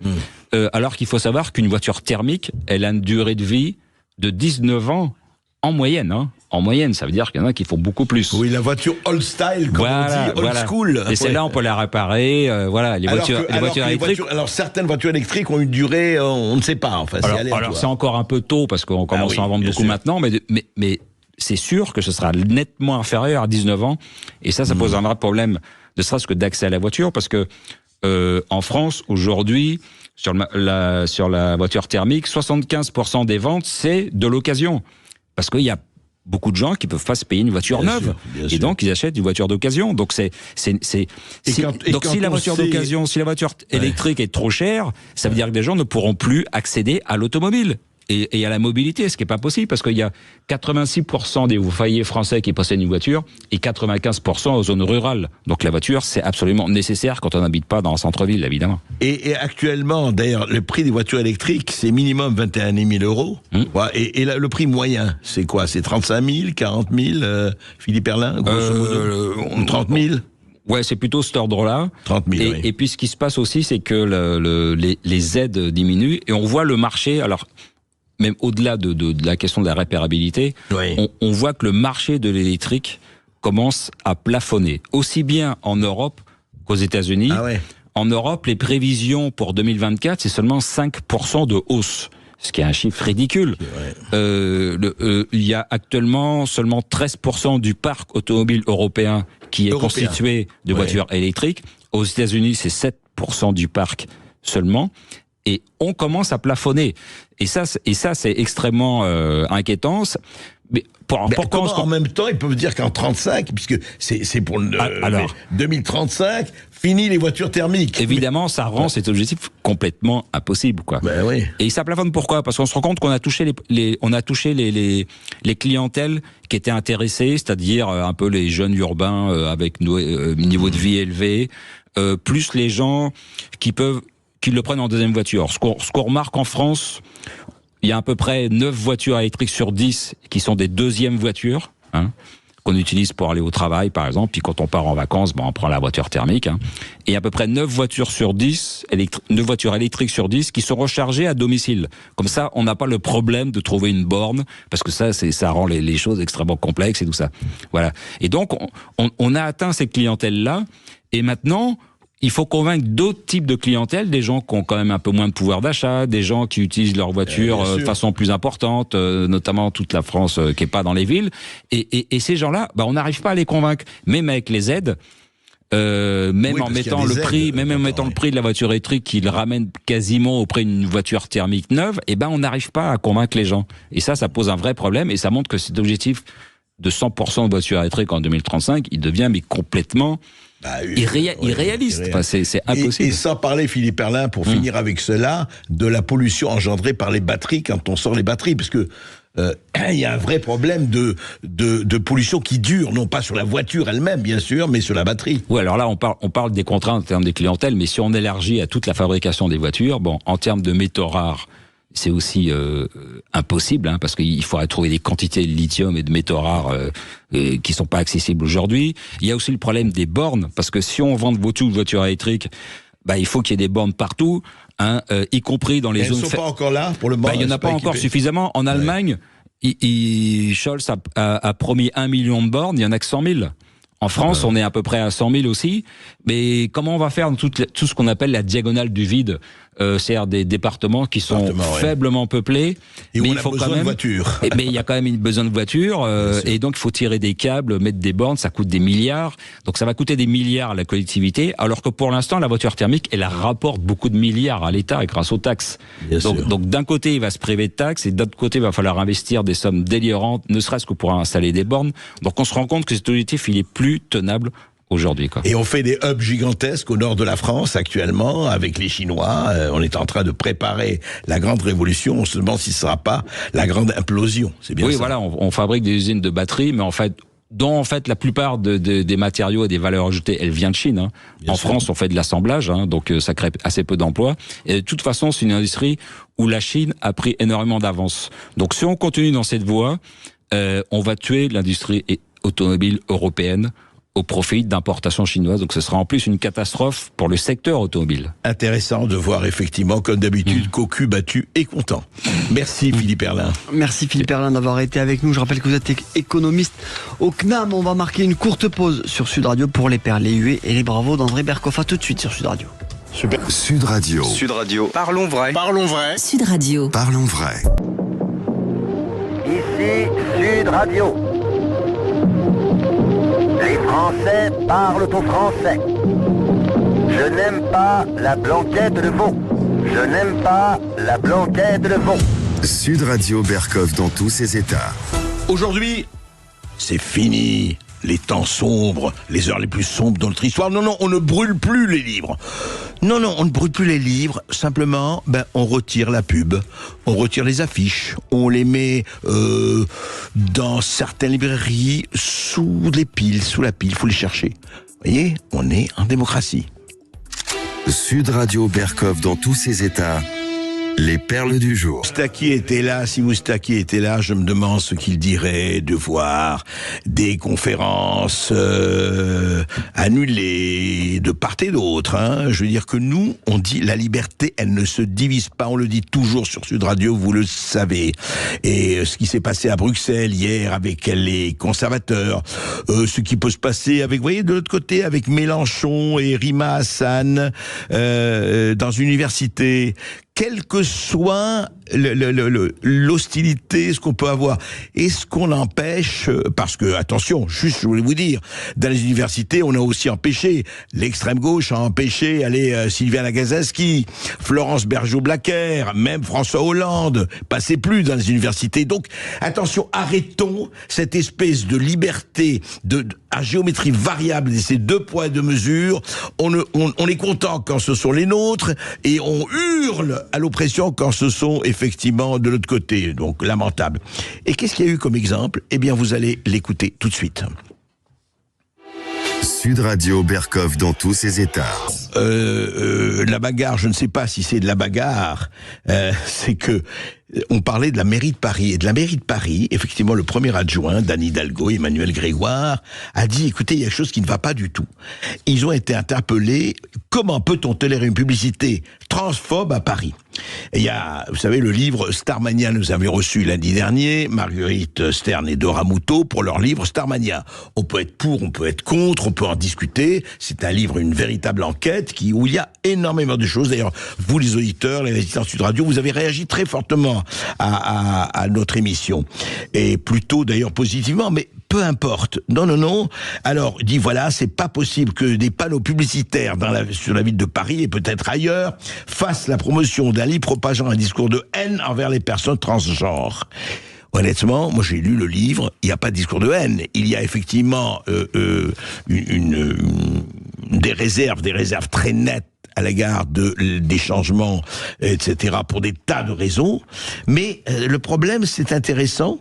alors qu'il faut savoir qu'une voiture thermique, elle a une durée de vie de 19 ans en moyenne. En moyenne, ça veut dire qu'il y en a qui font beaucoup plus. Oui, la voiture old style, comme on dit, old school. Et celle-là, on peut la réparer. Les voitures électriques. Alors certaines voitures électriques ont une durée, on ne sait pas. Enfin, alors c'est encore un peu tôt parce qu'on commence à en vendre beaucoup maintenant, mais c'est sûr que ce sera nettement inférieur à 19 ans. Et ça pose un vrai problème, ne serait-ce que d'accès à la voiture, parce que en France, aujourd'hui, sur la voiture thermique, 75% des ventes, c'est de l'occasion. Parce qu'il y a beaucoup de gens qui peuvent pas se payer une voiture neuve. Et donc, ils achètent une voiture d'occasion. Donc, si la voiture électrique est trop chère, ça veut dire que les gens ne pourront plus accéder à l'automobile. Et à la mobilité, ce qui n'est pas possible, parce qu'il y a 86% des foyers français qui possèdent une voiture et 95% aux zones rurales. Donc la voiture, c'est absolument nécessaire quand on n'habite pas dans le centre-ville, évidemment. Et actuellement, d'ailleurs, le prix des voitures électriques, c'est minimum 21 000 euros. Et le prix moyen, c'est quoi? C'est 35 000, 40 000, Philippe Herlin, grosso modo 30 000? Ouais, c'est plutôt cet ordre-là. 30 000, et puis ce qui se passe aussi, c'est que les aides diminuent et on voit le marché... Alors, même au-delà de la question de la réparabilité, on voit que le marché de l'électrique commence à plafonner. Aussi bien en Europe qu'aux États-Unis. En Europe, les prévisions pour 2024, c'est seulement 5% de hausse, ce qui est un chiffre ridicule. Il y a actuellement seulement 13% du parc automobile européen qui est constitué de voitures électriques. Aux États-Unis, c'est 7% du parc seulement. Et on commence à plafonner. Et ça c'est extrêmement inquiétant. Mais en même temps, ils peuvent dire qu'en 35, puisque c'est pour 2035, fini les voitures thermiques. Évidemment, ça rend cet objectif complètement impossible, quoi. Et ça plafonne pourquoi? Parce qu'on se rend compte qu'on a touché les clientèles qui étaient intéressées, c'est-à-dire un peu les jeunes urbains avec niveau de vie élevé, plus les gens qui le prennent en deuxième voiture. Ce qu'on remarque en France, il y a à peu près 9 voitures électriques sur 10 qui sont des deuxièmes voitures, qu'on utilise pour aller au travail, par exemple. Puis quand on part en vacances, on prend la voiture thermique. Hein. Et à peu près 9 voitures électriques sur 10 qui sont rechargées à domicile. Comme ça, on n'a pas le problème de trouver une borne, parce que ça rend les choses extrêmement complexes et tout ça. Voilà. Et donc, on a atteint cette clientèle-là. Et maintenant, il faut convaincre d'autres types de clientèle, des gens qui ont quand même un peu moins de pouvoir d'achat, des gens qui utilisent leur voiture de façon plus importante, notamment toute la France qui est pas dans les villes. Et ces gens-là, on n'arrive pas à les convaincre. Même avec les aides, même en mettant le prix de la voiture électrique qui le ramène quasiment au prix d'une voiture thermique neuve, on n'arrive pas à convaincre les gens. Et ça pose un vrai problème, et ça montre que cet objectif de 100% de voitures électriques en 2035, il devient complètement irréaliste. Enfin, c'est impossible. Et sans parler, Philippe Herrlin, pour finir avec cela, de la pollution engendrée par les batteries quand on sort les batteries, parce que il y a un vrai problème de pollution qui dure, non pas sur la voiture elle-même, bien sûr, mais sur la batterie. Oui, alors là, on parle des contraintes en termes des clientèles, mais si on élargit à toute la fabrication des voitures, en termes de métaux rares, c'est aussi impossible, parce qu'il faudrait trouver des quantités de lithium et de métaux rares qui sont pas accessibles aujourd'hui. Il y a aussi le problème des bornes, parce que si on vend de voitures électriques, il faut qu'il y ait des bornes partout, y compris dans les zones... Elles ne sont pas encore là pour le moment. Il n'y en a pas encore suffisamment. En Allemagne, Scholz a promis 1 million de bornes, il n'y en a que 100 000. En France, on est à peu près à 100 000 aussi. Mais comment on va faire tout ce qu'on appelle la diagonale du vide, c'est-à-dire des départements qui sont faiblement peuplés, et mais où il faut besoin de voitures. Mais il y a quand même besoin de voitures, et donc il faut tirer des câbles, mettre des bornes, ça coûte des milliards. Donc ça va coûter des milliards à la collectivité, alors que pour l'instant, la voiture thermique, elle rapporte beaucoup de milliards à l'État grâce aux taxes. Donc d'un côté, il va se priver de taxes, et d'autre côté, il va falloir investir des sommes délirantes, ne serait-ce que pour installer des bornes. Donc on se rend compte que cet objectif, il est plus tenable aujourd'hui, Et on fait des hubs gigantesques au nord de la France actuellement avec les Chinois. On est en train de préparer la grande révolution. On se demande si ce ne sera pas la grande implosion. C'est bien ça. Oui, voilà, on fabrique des usines de batteries, mais dont la plupart des matériaux et des valeurs ajoutées, elles viennent de Chine. En France, on fait de l'assemblage, donc ça crée assez peu d'emplois. Et de toute façon, c'est une industrie où la Chine a pris énormément d'avance. Donc si on continue dans cette voie, on va tuer l'industrie automobile européenne au profit d'importations chinoises. Donc ce sera en plus une catastrophe pour le secteur automobile. Intéressant de voir effectivement, comme d'habitude, cocu battu et content. Merci Philippe Herrlin. Merci Philippe Herrlin d'avoir été avec nous. Je rappelle que vous êtes économiste au CNAM. On va marquer une courte pause sur Sud Radio pour les perles, les huées et les bravos d'André Berkoff. À tout de suite sur Sud Radio. Super. Sud Radio. Sud Radio. Parlons vrai. Parlons vrai. Sud Radio. Parlons vrai. Ici Sud Radio. Les Français parlent au français. Je n'aime pas la blanquette de veau. Je n'aime pas la blanquette de veau. Sud Radio Berkoff dans tous ses états. Aujourd'hui, c'est fini. Les temps sombres, les heures les plus sombres de notre histoire. Non, on ne brûle plus les livres. Non, on ne brûle plus les livres. Simplement, on retire la pub, on retire les affiches, on les met dans certaines librairies sous la pile. Il faut les chercher. Vous voyez, on est en démocratie. Sud Radio Berkoff dans tous ses états. Les perles du jour. Moustaki était là, si Moustaki était là, je me demande ce qu'il dirait de voir des conférences annulées de part et d'autre. Je veux dire que nous, on dit la liberté, elle ne se divise pas, on le dit toujours sur Sud Radio, vous le savez. Et ce qui s'est passé à Bruxelles hier avec les conservateurs, ce qui peut se passer avec, vous voyez, de l'autre côté, avec Mélenchon et Rima Hassan dans une université, quelle que soit l'hostilité, ce qu'on peut avoir, est-ce qu'on empêche, parce que, attention, juste, je voulais vous dire, dans les universités, on a aussi empêché, l'extrême gauche a empêché, Sylviane Agazaski, Florence Bergeau-Blaquer, même François Hollande, passez plus dans les universités. Donc, attention, arrêtons cette espèce de liberté à géométrie variable, et ces 2 poids et 2 mesures. On est content quand ce sont les nôtres, et on hurle à l'oppression quand ce sont effectivement de l'autre côté, donc lamentable. Et qu'est-ce qu'il y a eu comme exemple ? Eh bien, vous allez l'écouter tout de suite. Sud Radio Berkov dans tous ses états. La bagarre, je ne sais pas si c'est de la bagarre, c'est que on parlait de la mairie de Paris. Et de la mairie de Paris, effectivement, le premier adjoint, d'Anne Hidalgo, Emmanuel Grégoire, a dit, écoutez, il y a quelque chose qui ne va pas du tout. Ils ont été interpellés. Comment peut-on tolérer une publicité transphobe à Paris? Et il y a, vous savez, le livre Starmania, nous avions reçu lundi dernier, Marguerite Stern et Dora Muto, pour leur livre Starmania. On peut être pour, on peut être contre, on peut en discuter. C'est un livre, une véritable enquête où il y a énormément de choses. D'ailleurs, vous les auditeurs, les résidents Sud Radio, vous avez réagi très fortement à notre émission. Et plutôt d'ailleurs positivement, mais peu importe. Non. Alors, il dit voilà, c'est pas possible que des panneaux publicitaires sur la ville de Paris et peut-être ailleurs fassent la promotion d'un livre propageant un discours de haine envers les personnes transgenres. Honnêtement, moi j'ai lu le livre, il n'y a pas de discours de haine. Il y a effectivement des réserves très nettes à l'égard des changements, etc., pour des tas de raisons. Mais le problème, c'est intéressant,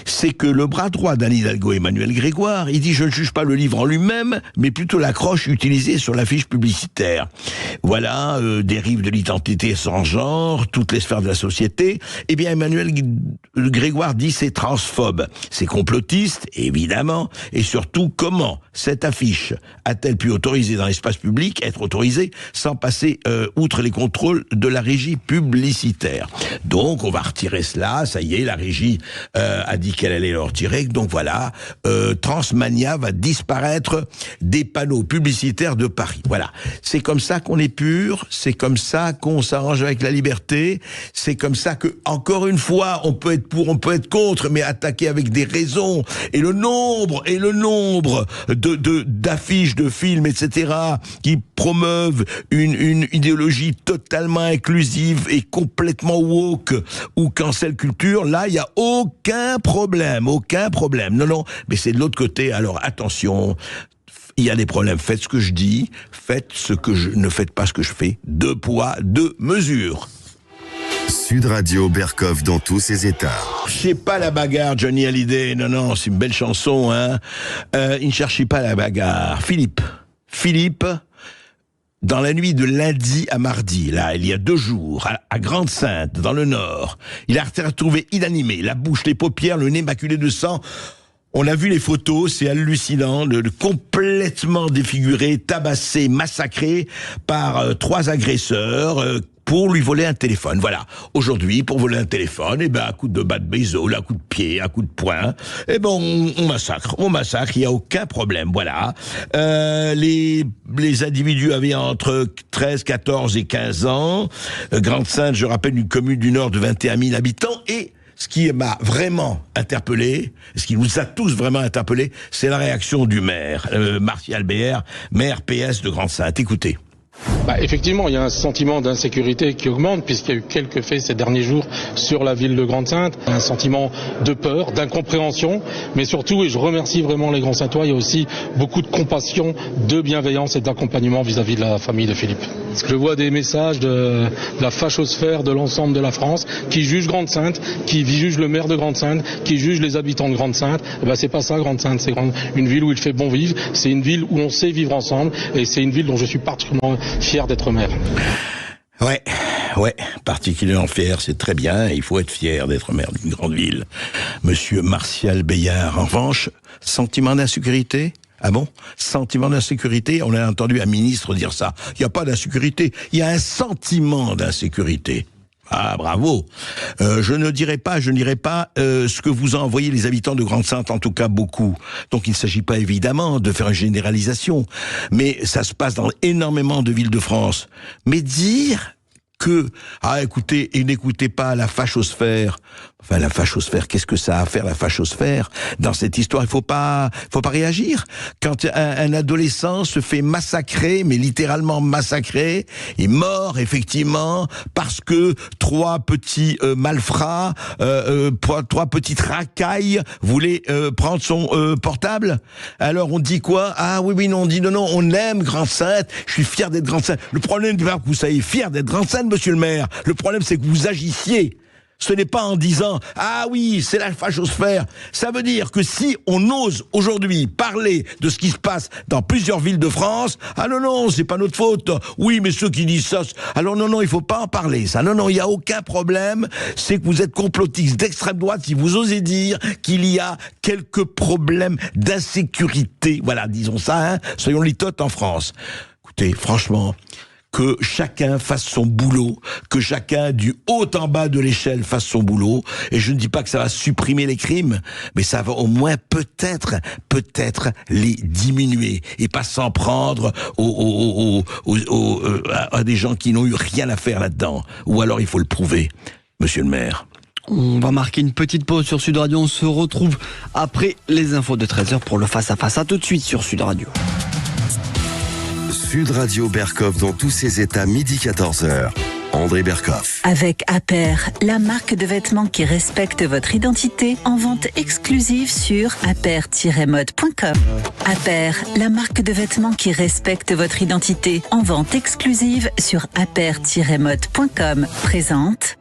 c'est que le bras droit d'Anne Hidalgo, Emmanuel Grégoire, il dit « Je ne juge pas le livre en lui-même, mais plutôt l'accroche utilisée sur l'affiche publicitaire. » Voilà, dérive de l'identité sans genre, toutes les sphères de la société. Eh bien, Emmanuel Grégoire dit « C'est transphobe, c'est complotiste, évidemment, et surtout, comment cette affiche a-t-elle pu autoriser dans l'espace public, être autorisée sans passer outre les contrôles de la régie publicitaire. » Donc, on va retirer cela, ça y est, la régie a dit qu'elle allait le retirer, donc voilà, Transmania va disparaître des panneaux publicitaires de Paris. Voilà, c'est comme ça qu'on est pur, c'est comme ça qu'on s'arrange avec la liberté, c'est comme ça que, encore une fois, on peut être pour, on peut être contre, mais attaquer avec des raisons, et le nombre d'affiches, de films, etc., qui promeuvent une idéologie totalement inclusive et complètement woke ou cancel culture, là, il n'y a aucun problème. Non, mais c'est de l'autre côté, alors attention, il y a des problèmes, faites ce que je dis, ne faites pas ce que je fais, 2 poids, 2 mesures. Sud Radio Berkov dans tous ses états. C'est pas la bagarre, Johnny Hallyday, non, c'est une belle chanson, hein. Il ne cherchait pas la bagarre. Philippe, dans la nuit de lundi à mardi, là, il y a 2 jours, à Grande-Sainte, dans le Nord, il a été retrouvé inanimé, la bouche, les paupières, le nez maculé de sang. On a vu les photos, c'est hallucinant, complètement défiguré, tabassé, massacré par 3 agresseurs, pour lui voler un téléphone. Voilà. Aujourd'hui, pour voler un téléphone, à coup de bas de baseball, à coup de pied, à coup de poing, on massacre, il n'y a aucun problème. Voilà. Les individus avaient entre 13, 14 et 15 ans. Grande-Sainte, je rappelle, une commune du Nord de 21 000 habitants. Et ce qui m'a vraiment interpellé, ce qui nous a tous vraiment interpellés, c'est la réaction du maire, Martial Beyer, maire PS de Grande-Sainte. Écoutez. Effectivement, il y a un sentiment d'insécurité qui augmente puisqu'il y a eu quelques faits ces derniers jours sur la ville de Grande-Sainte. Un sentiment de peur, d'incompréhension, mais surtout, et je remercie vraiment les Grands-Saintois, il y a aussi beaucoup de compassion, de bienveillance et d'accompagnement vis-à-vis de la famille de Philippe. Je vois des messages de la fachosphère de l'ensemble de la France qui juge Grande-Sainte, qui juge le maire de Grande-Sainte, qui juge les habitants de Grande-Sainte. C'est pas ça Grande-Sainte, c'est une ville où il fait bon vivre, c'est une ville où on sait vivre ensemble et c'est une ville dont je suis particulièrement fier d'être maire. Ouais, particulièrement fier, c'est très bien, il faut être fier d'être maire d'une grande ville. Monsieur Martial Beillard, en revanche, sentiment d'insécurité ? Ah bon ? Sentiment d'insécurité ? On a entendu un ministre dire ça. Il n'y a pas d'insécurité, il y a un sentiment d'insécurité. Ah, bravo. Je ne dirai pas ce que vous ont envoyé les habitants de Grande-Sainte, en tout cas beaucoup. Donc il ne s'agit pas évidemment de faire une généralisation, mais ça se passe dans énormément de villes de France. Mais dire que, écoutez, et n'écoutez pas la fachosphère. Enfin, la fachosphère, qu'est-ce que ça a à faire, la fachosphère? Dans cette histoire, il faut pas réagir. Quand un adolescent se fait massacrer, mais littéralement massacrer, est mort, effectivement, parce que 3 petits malfrats, 3 petites racailles voulaient prendre son portable. Alors on dit quoi? On dit non, on aime Grande-Sainte, je suis fier d'être Grande-Sainte. Le problème, c'est pas que vous soyez fier d'être Grande-Sainte, monsieur le maire. Le problème, c'est que vous agissiez Ce n'est pas en disant « Ah oui, c'est la fachosphère ». Ça veut dire que si on ose aujourd'hui parler de ce qui se passe dans plusieurs villes de France, « Ah non, c'est pas notre faute. Oui, mais ceux qui disent ça... » Alors non, il faut pas en parler, ça. Non, il n'y a aucun problème. C'est que vous êtes complotistes d'extrême droite si vous osez dire qu'il y a quelques problèmes d'insécurité. Voilà, disons ça, hein. Soyons litotes en France. Écoutez, franchement... que chacun fasse son boulot, que chacun du haut en bas de l'échelle fasse son boulot, et je ne dis pas que ça va supprimer les crimes, mais ça va au moins peut-être les diminuer, et pas s'en prendre à des gens qui n'ont eu rien à faire là-dedans, ou alors il faut le prouver, monsieur le maire. On va marquer une petite pause sur Sud Radio, on se retrouve après les infos de 13h pour le face-à-face, à tout de suite sur Sud Radio. Sud Radio Berkov dans tous ses états, midi 14h. André Berkoff. Avec Aper, la marque de vêtements qui respecte votre identité, en vente exclusive sur aper-mode.com. Aper, la marque de vêtements qui respecte votre identité, en vente exclusive sur aper-mode.com. Présente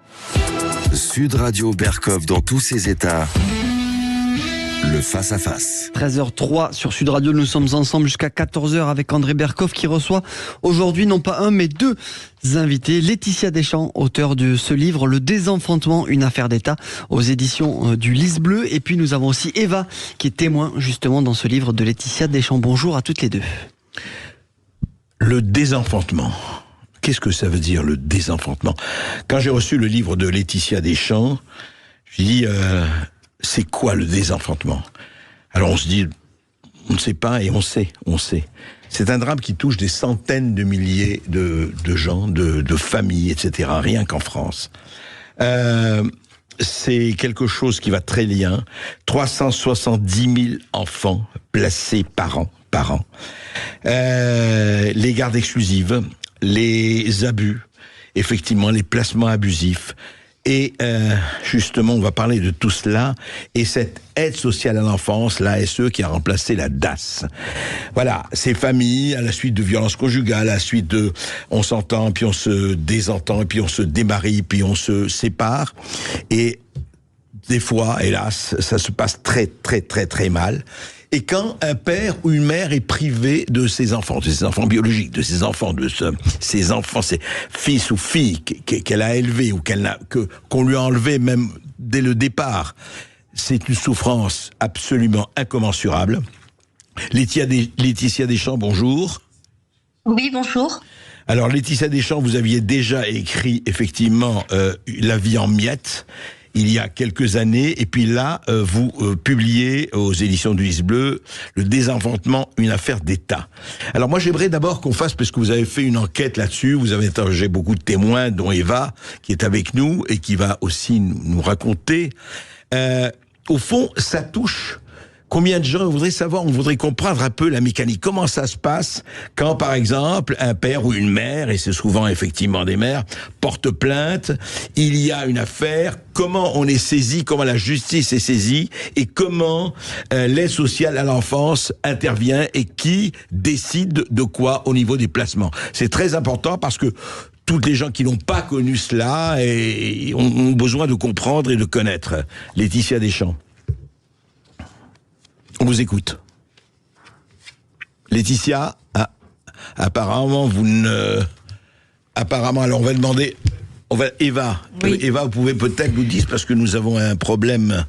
Sud Radio Berkov dans tous ses états. Le face-à-face. 13h03 sur Sud Radio, nous sommes ensemble jusqu'à 14h avec André Berkoff qui reçoit aujourd'hui non pas un mais deux invités. Laetitia Deschamps, auteure de ce livre Le désenfantement, une affaire d'État aux éditions du Lys Bleu. Et puis nous avons aussi Eva qui est témoin justement dans ce livre de Laetitia Deschamps. Bonjour à toutes les deux. Le désenfantement. Qu'est-ce que ça veut dire le désenfantement ? Quand j'ai reçu le livre de Laetitia Deschamps, je dis... c'est quoi le désenfantement ? Alors on se dit, on ne sait pas et on sait. C'est un drame qui touche des centaines de milliers de gens, de familles, etc., rien qu'en France. C'est quelque chose qui va très loin. 370 000 enfants placés par an. Les gardes exclusives, les abus, effectivement, les placements abusifs. Et justement, on va parler de tout cela et cette aide sociale à l'enfance, l'ASE, qui a remplacé la DAS. Voilà, ces familles, à la suite de violences conjugales, à la suite de... on s'entend, puis on se désentend, puis on se démarie, puis on se sépare. Et des fois, hélas, ça se passe très mal. Et quand un père ou une mère est privé de ses enfants biologiques, de ses enfants, ses fils ou filles qu'elle a élevés ou qu'on lui a enlevés même dès le départ, c'est une souffrance absolument incommensurable. Laetitia Deschamps, bonjour. Oui, bonjour. Alors Laetitia Deschamps, vous aviez déjà écrit effectivement La vie en miettes. Il y a quelques années, et puis là, vous publiez aux éditions du Lys Bleu Le désenfantement, une affaire d'État. Alors moi, j'aimerais d'abord qu'on fasse, parce que vous avez fait une enquête là-dessus, vous avez interrogé beaucoup de témoins, dont Eva, qui est avec nous, et qui va aussi nous raconter. Au fond, ça touche... Combien de gens on voudrait comprendre un peu la mécanique. Comment ça se passe quand, par exemple, un père ou une mère, et c'est souvent effectivement des mères, porte plainte, il y a une affaire, comment on est saisi, comment la justice est saisie, et comment l'aide sociale à l'enfance intervient, et qui décide de quoi au niveau des placements. C'est très important parce que toutes les gens qui n'ont pas connu cela et ont besoin de comprendre et de connaître. Laetitia Deschamps. On vous écoute. Laetitia, apparemment, alors on va demander... Eva, oui. Eva, vous pouvez peut-être nous dire, parce que nous avons un problème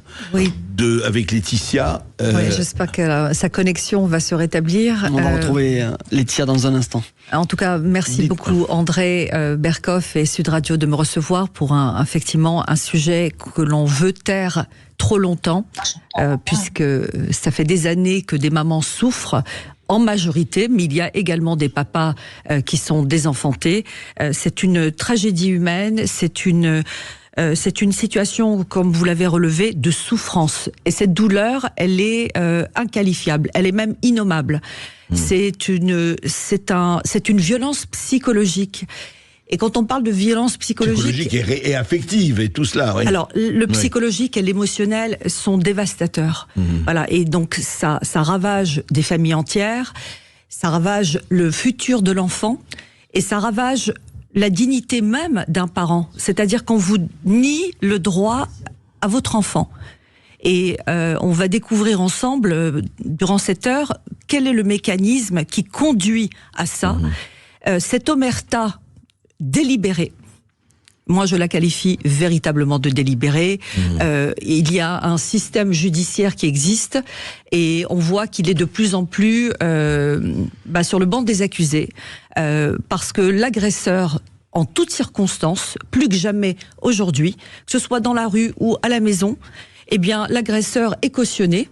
avec Laetitia. Oui, j'espère que sa connexion va se rétablir. On va retrouver Laetitia dans un instant. En tout cas, merci beaucoup André Berkoff et Sud Radio de me recevoir pour effectivement un sujet que l'on veut taire trop longtemps, puisque ça fait des années que des mamans souffrent, en majorité, mais il y a également des papas qui sont désenfantés. C'est une tragédie humaine, c'est une situation, comme vous l'avez relevé, de souffrance. Et cette douleur, elle est inqualifiable, elle est même innommable. C'est une violence psychologique. Et quand on parle de violence psychologique et affective et tout cela, oui. Alors, le psychologique et l'émotionnel sont dévastateurs. Voilà. Et donc, ça ravage des familles entières, ça ravage le futur de l'enfant, et ça ravage la dignité même d'un parent. C'est-à-dire qu'on vous nie le droit à votre enfant. Et on va découvrir ensemble, durant cette heure, quel est le mécanisme qui conduit à ça. Cette omerta délibérée, moi je la qualifie véritablement de délibérée. Il y a un système judiciaire qui existe et on voit qu'il est de plus en plus sur le banc des accusés. Parce que l'agresseur, en toutes circonstances, plus que jamais aujourd'hui, que ce soit dans la rue ou à la maison, eh bien, l'agresseur est cautionné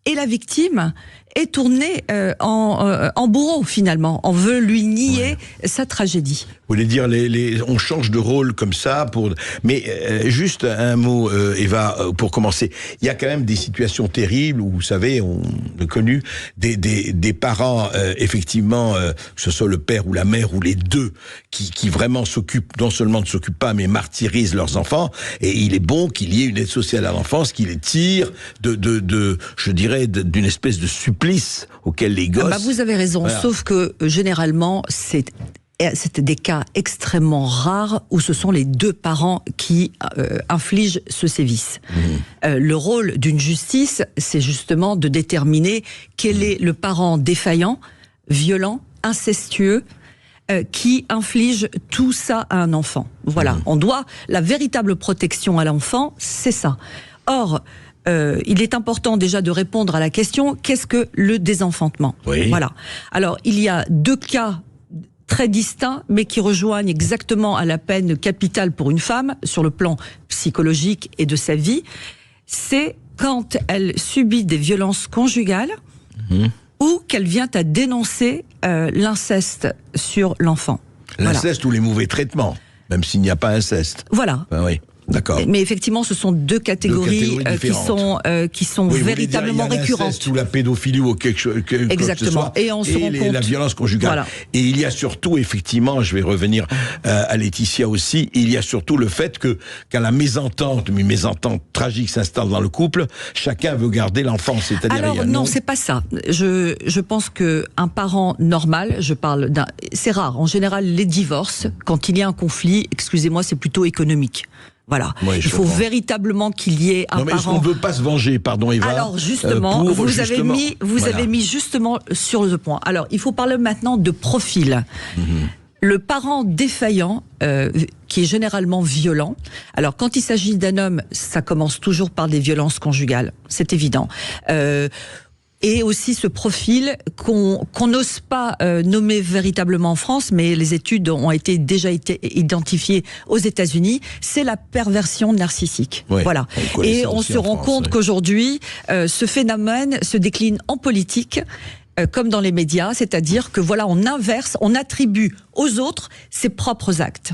et la victime est tournée en bourreau, finalement. On veut lui nier sa tragédie. Vous voulez dire, on change de rôle comme ça mais juste un mot, Eva, pour commencer. Il y a quand même des situations terribles où, vous savez, on a connu des parents, effectivement, que ce soit le père ou la mère ou les deux, qui vraiment s'occupent, non seulement ne s'occupent pas, mais martyrisent leurs enfants. Et il est bon qu'il y ait une aide sociale à l'enfance qui les tire je dirais, d'une espèce de supplice auquel les gosses... vous avez raison, voilà. Sauf que généralement, c'est des cas extrêmement rares où ce sont les deux parents qui infligent ce sévice. Le rôle d'une justice, c'est justement de déterminer quel est le parent défaillant, violent, incestueux, qui inflige tout ça à un enfant. Voilà, on doit... La véritable protection à l'enfant, c'est ça. Or, il est important déjà de répondre à la question, qu'est-ce que le désenfantement ? Voilà. Alors, il y a deux cas très distincts, mais qui rejoignent exactement à la peine capitale pour une femme, sur le plan psychologique et de sa vie. C'est quand elle subit des violences conjugales, ou qu'elle vient à dénoncer l'inceste sur l'enfant. L'inceste ou les mauvais traitements, même s'il n'y a pas inceste. Voilà. Oui. D'accord. Mais effectivement, ce sont deux catégories qui sont véritablement récurrentes. Ou la pédophilie ou quelque chose. Exactement. Et on se rend compte. La violence conjugale. Voilà. Et il y a surtout, effectivement, je vais revenir à Laetitia aussi, il y a surtout le fait que quand la mésentente tragique s'installe dans le couple, chacun veut garder l'enfant. C'est-à-dire, alors non, c'est pas ça. Je pense que un parent normal, c'est rare. En général, les divorces, quand il y a un conflit, excusez-moi, c'est plutôt économique. Voilà. Il faut véritablement qu'il y ait un parent... est-ce qu'on ne veut pas se venger, pardon Eva? Alors justement, vous avez mis justement sur le point. Alors, il faut parler maintenant de profil. Le parent défaillant, qui est généralement violent. Alors, quand il s'agit d'un homme, ça commence toujours par des violences conjugales. C'est évident. Et aussi ce profil qu'on n'ose pas nommer véritablement en France, mais les études ont déjà été identifiées aux États-Unis, c'est la perversion narcissique. Voilà. Et on se rend compte qu'aujourd'hui, ce phénomène se décline en politique, comme dans les médias, c'est-à-dire que voilà, on inverse, on attribue aux autres ses propres actes.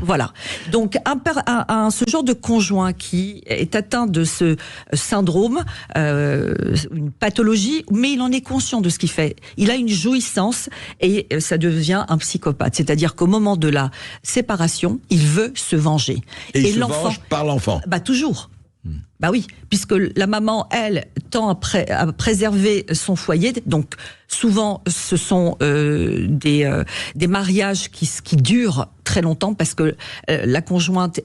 Voilà. Donc, ce genre de conjoint qui est atteint de ce syndrome, une pathologie, mais il en est conscient de ce qu'il fait. Il a une jouissance et ça devient un psychopathe. C'est-à-dire qu'au moment de la séparation, il veut se venger. Et il se venge par l'enfant. Toujours. Bah oui, puisque la maman, elle, tend à préserver son foyer. Donc, souvent, ce sont des mariages qui durent très longtemps parce que la conjointe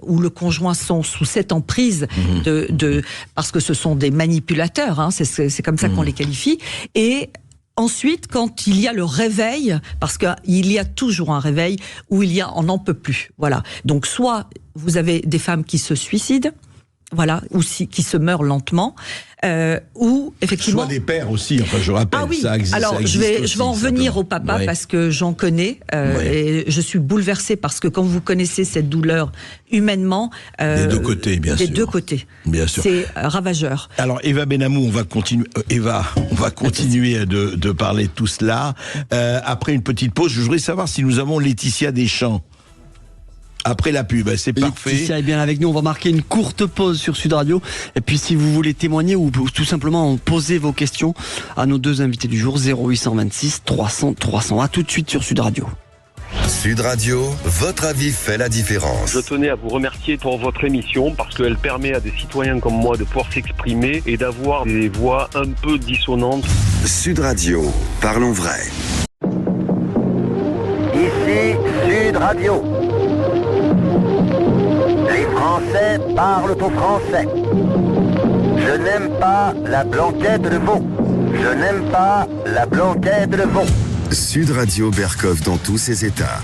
ou le conjoint sont sous cette emprise parce que ce sont des manipulateurs. Hein, c'est comme ça qu'on les qualifie. Et ensuite, quand il y a le réveil, parce qu'il y a toujours un réveil où on n'en peut plus. Voilà. Donc, soit vous avez des femmes qui se suicident. Voilà, ou qui se meurent lentement, ou effectivement. Soit des pères aussi, enfin je rappelle. Ah oui. Ça existe. Alors je vais en venir au papa parce que j'en connais et je suis bouleversée parce que quand vous connaissez cette douleur humainement. Des deux côtés, bien sûr. Des deux côtés. Bien sûr. C'est ravageur. Alors Eva Benamou, on va continuer. De parler de tout cela après une petite pause. Je voudrais savoir si nous avons Laetitia Deschamps. Après la pub, c'est parfait. Laetitia est bien avec nous, on va marquer une courte pause sur Sud Radio. Et puis si vous voulez témoigner ou tout simplement poser vos questions à nos deux invités du jour, 0826 300 300. À tout de suite sur Sud Radio. Sud Radio, votre avis fait la différence. Je tenais à vous remercier pour votre émission parce qu'elle permet à des citoyens comme moi de pouvoir s'exprimer et d'avoir des voix un peu dissonantes. Sud Radio, parlons vrai. Ici Sud Radio. Radio. Les Français parlent au français. Je n'aime pas la blanquette de veau. Je n'aime pas la blanquette de veau. Sud Radio Berkov dans tous ses états.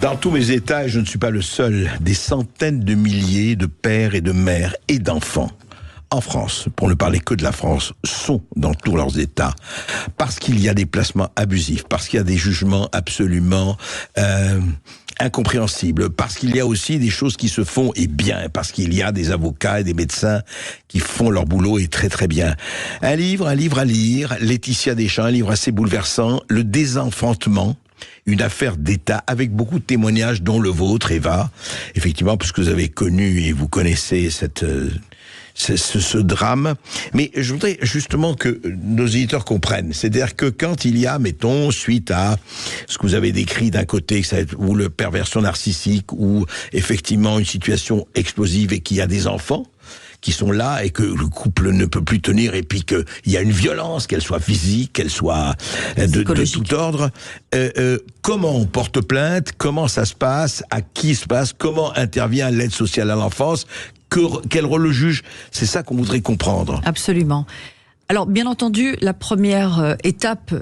Dans tous mes états, je ne suis pas le seul, des centaines de milliers de pères et de mères et d'enfants en France, pour ne parler que de la France, sont dans tous leurs états, parce qu'il y a des placements abusifs, parce qu'il y a des jugements absolument incompréhensibles, parce qu'il y a aussi des choses qui se font et bien, parce qu'il y a des avocats et des médecins qui font leur boulot et très très bien. Un livre à lire, Laetitia Deschamps, un livre assez bouleversant, Le désenfantement, une affaire d'État avec beaucoup de témoignages, dont le vôtre, Eva, effectivement, puisque vous avez connu et vous connaissez ce drame. Mais je voudrais justement que nos éditeurs comprennent. C'est-à-dire que quand il y a, mettons, suite à ce que vous avez décrit d'un côté, ou le perversion narcissique, ou effectivement une situation explosive et qu'il y a des enfants qui sont là et que le couple ne peut plus tenir et puis qu'il y a une violence, qu'elle soit physique, qu'elle soit de tout ordre. Comment on porte plainte? Comment ça se passe? À qui se passe? Comment intervient l'aide sociale à l'enfance? Quel rôle le juge? C'est ça qu'on voudrait comprendre. Absolument. Alors, bien entendu, la première étape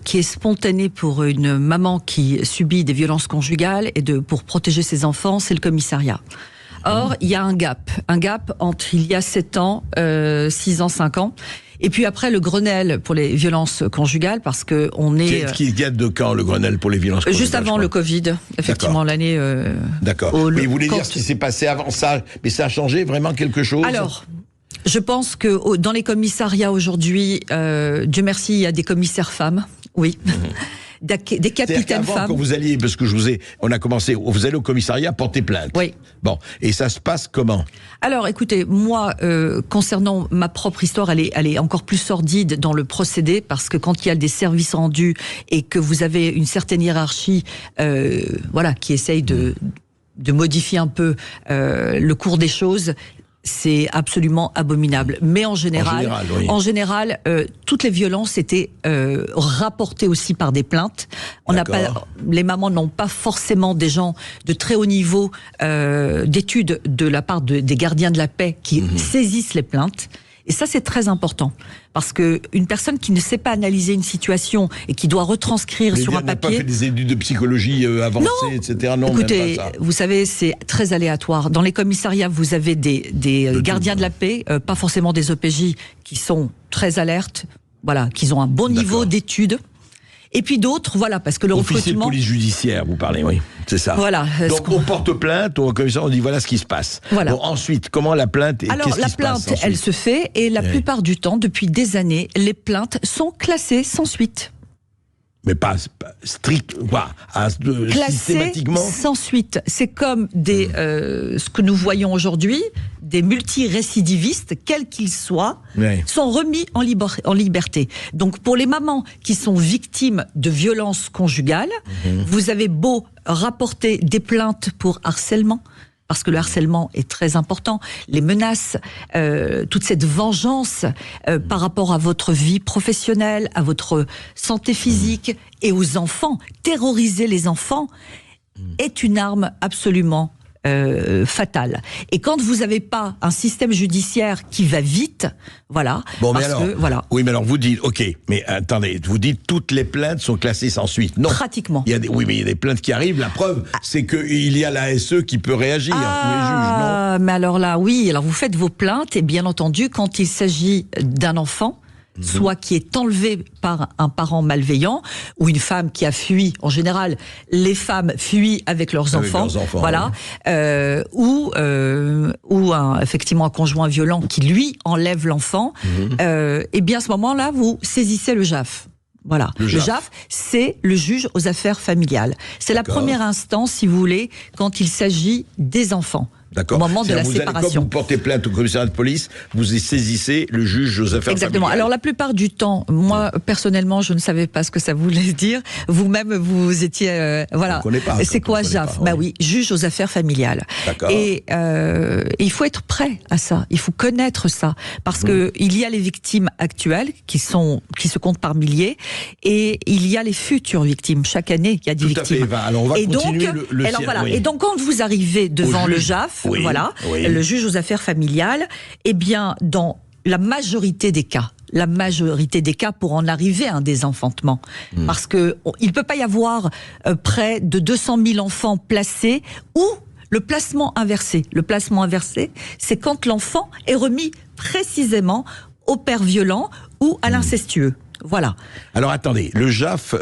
qui est spontanée pour une maman qui subit des violences conjugales et pour protéger ses enfants, c'est le commissariat. Or, il y a un gap entre il y a 7 ans, 6 ans, 5 ans. Et puis après, le Grenelle pour les violences conjugales, parce que on est... Qui date de quand, le Grenelle pour les violences conjugales? Juste avant le Covid, effectivement, l'année... D'accord. Mais vous voulez dire ce qui s'est passé avant ça, mais ça a changé vraiment quelque chose? Alors, je pense que dans les commissariats aujourd'hui, Dieu merci, il y a des commissaires femmes, oui. Des capitaines femmes. Quand vous alliez, parce que on a commencé, vous allez au commissariat porter plainte. Oui. Bon, et ça se passe comment? Alors, écoutez, moi, concernant ma propre histoire, elle est encore plus sordide dans le procédé, parce que quand il y a des services rendus et que vous avez une certaine hiérarchie, qui essaye de modifier un peu le cours des choses, c'est absolument abominable. Mais en général, toutes les violences étaient rapportées aussi par des plaintes. Les mamans n'ont pas forcément des gens de très haut niveau d'études de la part des gardiens de la paix qui saisissent les plaintes. Et ça, c'est très important. Parce que une personne qui ne sait pas analyser une situation et qui doit retranscrire sur un papier... pas fait des études de psychologie avancées, etc. Non, écoutez, même pas ça. Vous savez, c'est très aléatoire. Dans les commissariats, vous avez des gardiens de la paix, pas forcément des OPJ, qui sont très alertes, qui ont un bon niveau d'études. Et puis d'autres, parce que le officier recrutement... de police judiciaire, vous parlez, oui, c'est ça. Voilà. Donc on porte plainte, au commissaire, on dit voilà ce qui se passe. Voilà. Bon, ensuite, comment la plainte... Alors la plainte, elle se fait, et la plupart du temps, depuis des années, les plaintes sont classées sans suite. Mais pas strict, systématiquement. Sans suite. C'est comme ce que nous voyons aujourd'hui, des multirécidivistes, quels qu'ils soient, sont remis en liberté. Donc pour les mamans qui sont victimes de violences conjugales, vous avez beau rapporter des plaintes pour harcèlement, parce que le harcèlement est très important, les menaces, toute cette vengeance par rapport à votre vie professionnelle, à votre santé physique et aux enfants, terroriser les enfants est une arme absolument fatale. Et quand vous n'avez pas un système judiciaire qui va vite, Bon, mais alors, oui, mais alors vous dites, ok, mais attendez, vous dites toutes les plaintes sont classées sans suite. Non. Pratiquement. Oui, mais il y a des plaintes qui arrivent. La preuve, c'est qu'il y a l'ASE qui peut réagir. Ou les juges, non? Mais alors là, oui. Alors vous faites vos plaintes, et bien entendu, quand il s'agit d'un enfant, soit qui est enlevé par un parent malveillant, ou une femme qui a fui. En général, les femmes fuient avec leurs enfants, ou effectivement un conjoint violent qui lui enlève l'enfant. Et bien à ce moment-là, vous saisissez le JAF. Le JAF, c'est le juge aux affaires familiales. C'est la première instance, si vous voulez, quand il s'agit des enfants. D'accord. Au moment de la Quand séparation. vous portez plainte au commissariat de police, vous saisissez le juge aux affaires Exactement. familiales. Alors la plupart du temps, moi personnellement, je ne savais pas ce que ça voulait dire. Vous-même, vous étiez voilà. On connaît pas, c'est quoi JAF? Bah oui, juge aux affaires familiales. D'accord. Et il faut être prêt à ça. Il faut connaître ça parce que il y a les victimes actuelles qui se comptent par milliers et il y a les futures victimes. Chaque année, il y a des victimes. Fait, Eva. Alors on va continuer le voilà. oui. Et donc quand vous arrivez devant le JAF, voilà, le juge aux affaires familiales, eh bien, dans la majorité des cas pour en arriver à un désenfantement, parce que il peut pas y avoir près de 200 000 enfants placés ou le placement inversé. Le placement inversé, c'est quand l'enfant est remis précisément au père violent ou à l'incestueux. Voilà. Alors attendez, le JAF,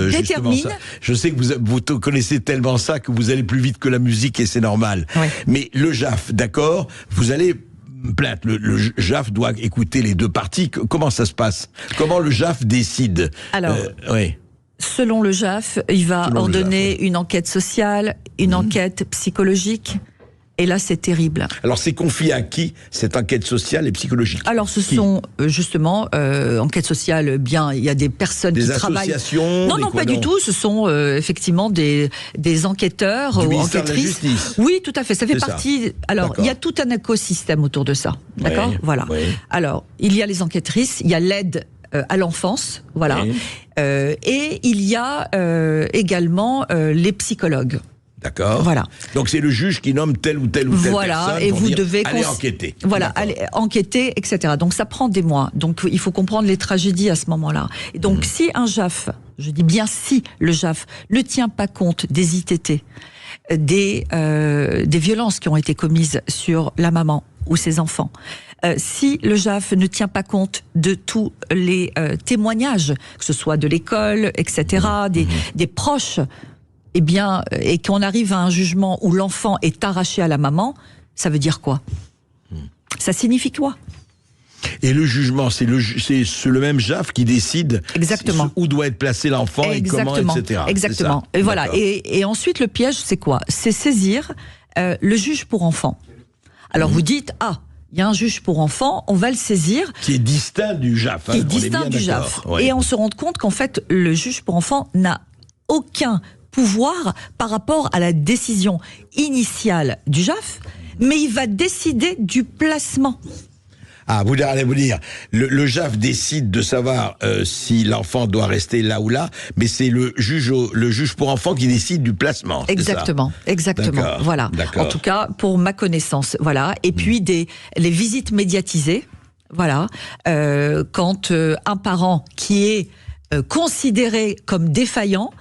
justement ça, je sais que vous connaissez tellement ça que vous allez plus vite que la musique et c'est normal. Ouais. Mais le JAF, d'accord, vous allez plainte, le JAF doit écouter les deux parties. Comment ça se passe? Comment le JAF décide? Alors, selon le JAF, il va ordonner une enquête sociale, une enquête psychologique. Et là, c'est terrible. Alors, c'est confié à qui, cette enquête sociale et psychologique? Alors, ce sont justement enquête sociale. Bien, il y a des personnes qui travaillent. Des associations? Non, pas du tout. Ce sont effectivement des enquêteurs ou enquêtrices. De la justice. Oui, tout à fait. Ça fait partie. Alors, il y a tout un écosystème autour de ça. D'accord, voilà. Alors, il y a les enquêtrices, il y a l'aide à l'enfance, voilà, et il y a également les psychologues. D'accord. Voilà. Donc c'est le juge qui nomme telle ou telle personne et pour vous dire, devez allez enquêter. Voilà, allez enquêter, etc. Donc ça prend des mois. Donc il faut comprendre les tragédies à ce moment-là. Et donc si un JAF, je dis bien si le JAF ne tient pas compte des ITT, des violences qui ont été commises sur la maman ou ses enfants, si le JAF ne tient pas compte de tous les témoignages, que ce soit de l'école, etc., des proches, eh bien, et qu'on arrive à un jugement où l'enfant est arraché à la maman, ça veut dire quoi? Ça signifie quoi? Et le jugement, c'est le même JAF qui décide où doit être placé l'enfant et comment, etc. Exactement. Et voilà. Et ensuite, le piège, c'est quoi? C'est saisir le juge pour enfants. Alors vous dites, il y a un juge pour enfants, on va le saisir. Qui est distinct du JAF. Qui est distinct du JAF. Ouais. Et on se rend compte qu'en fait, le juge pour enfants n'a aucun pouvoir par rapport à la décision initiale du JAF, mais il va décider du placement. Ah, vous allez vous dire, le JAF décide de savoir si l'enfant doit rester là ou là, mais c'est le juge pour enfants qui décide du placement. Exactement, exactement. Voilà. En tout cas, pour ma connaissance, voilà. Et puis les visites médiatisées, voilà. Quand un parent qui est considéré comme défaillant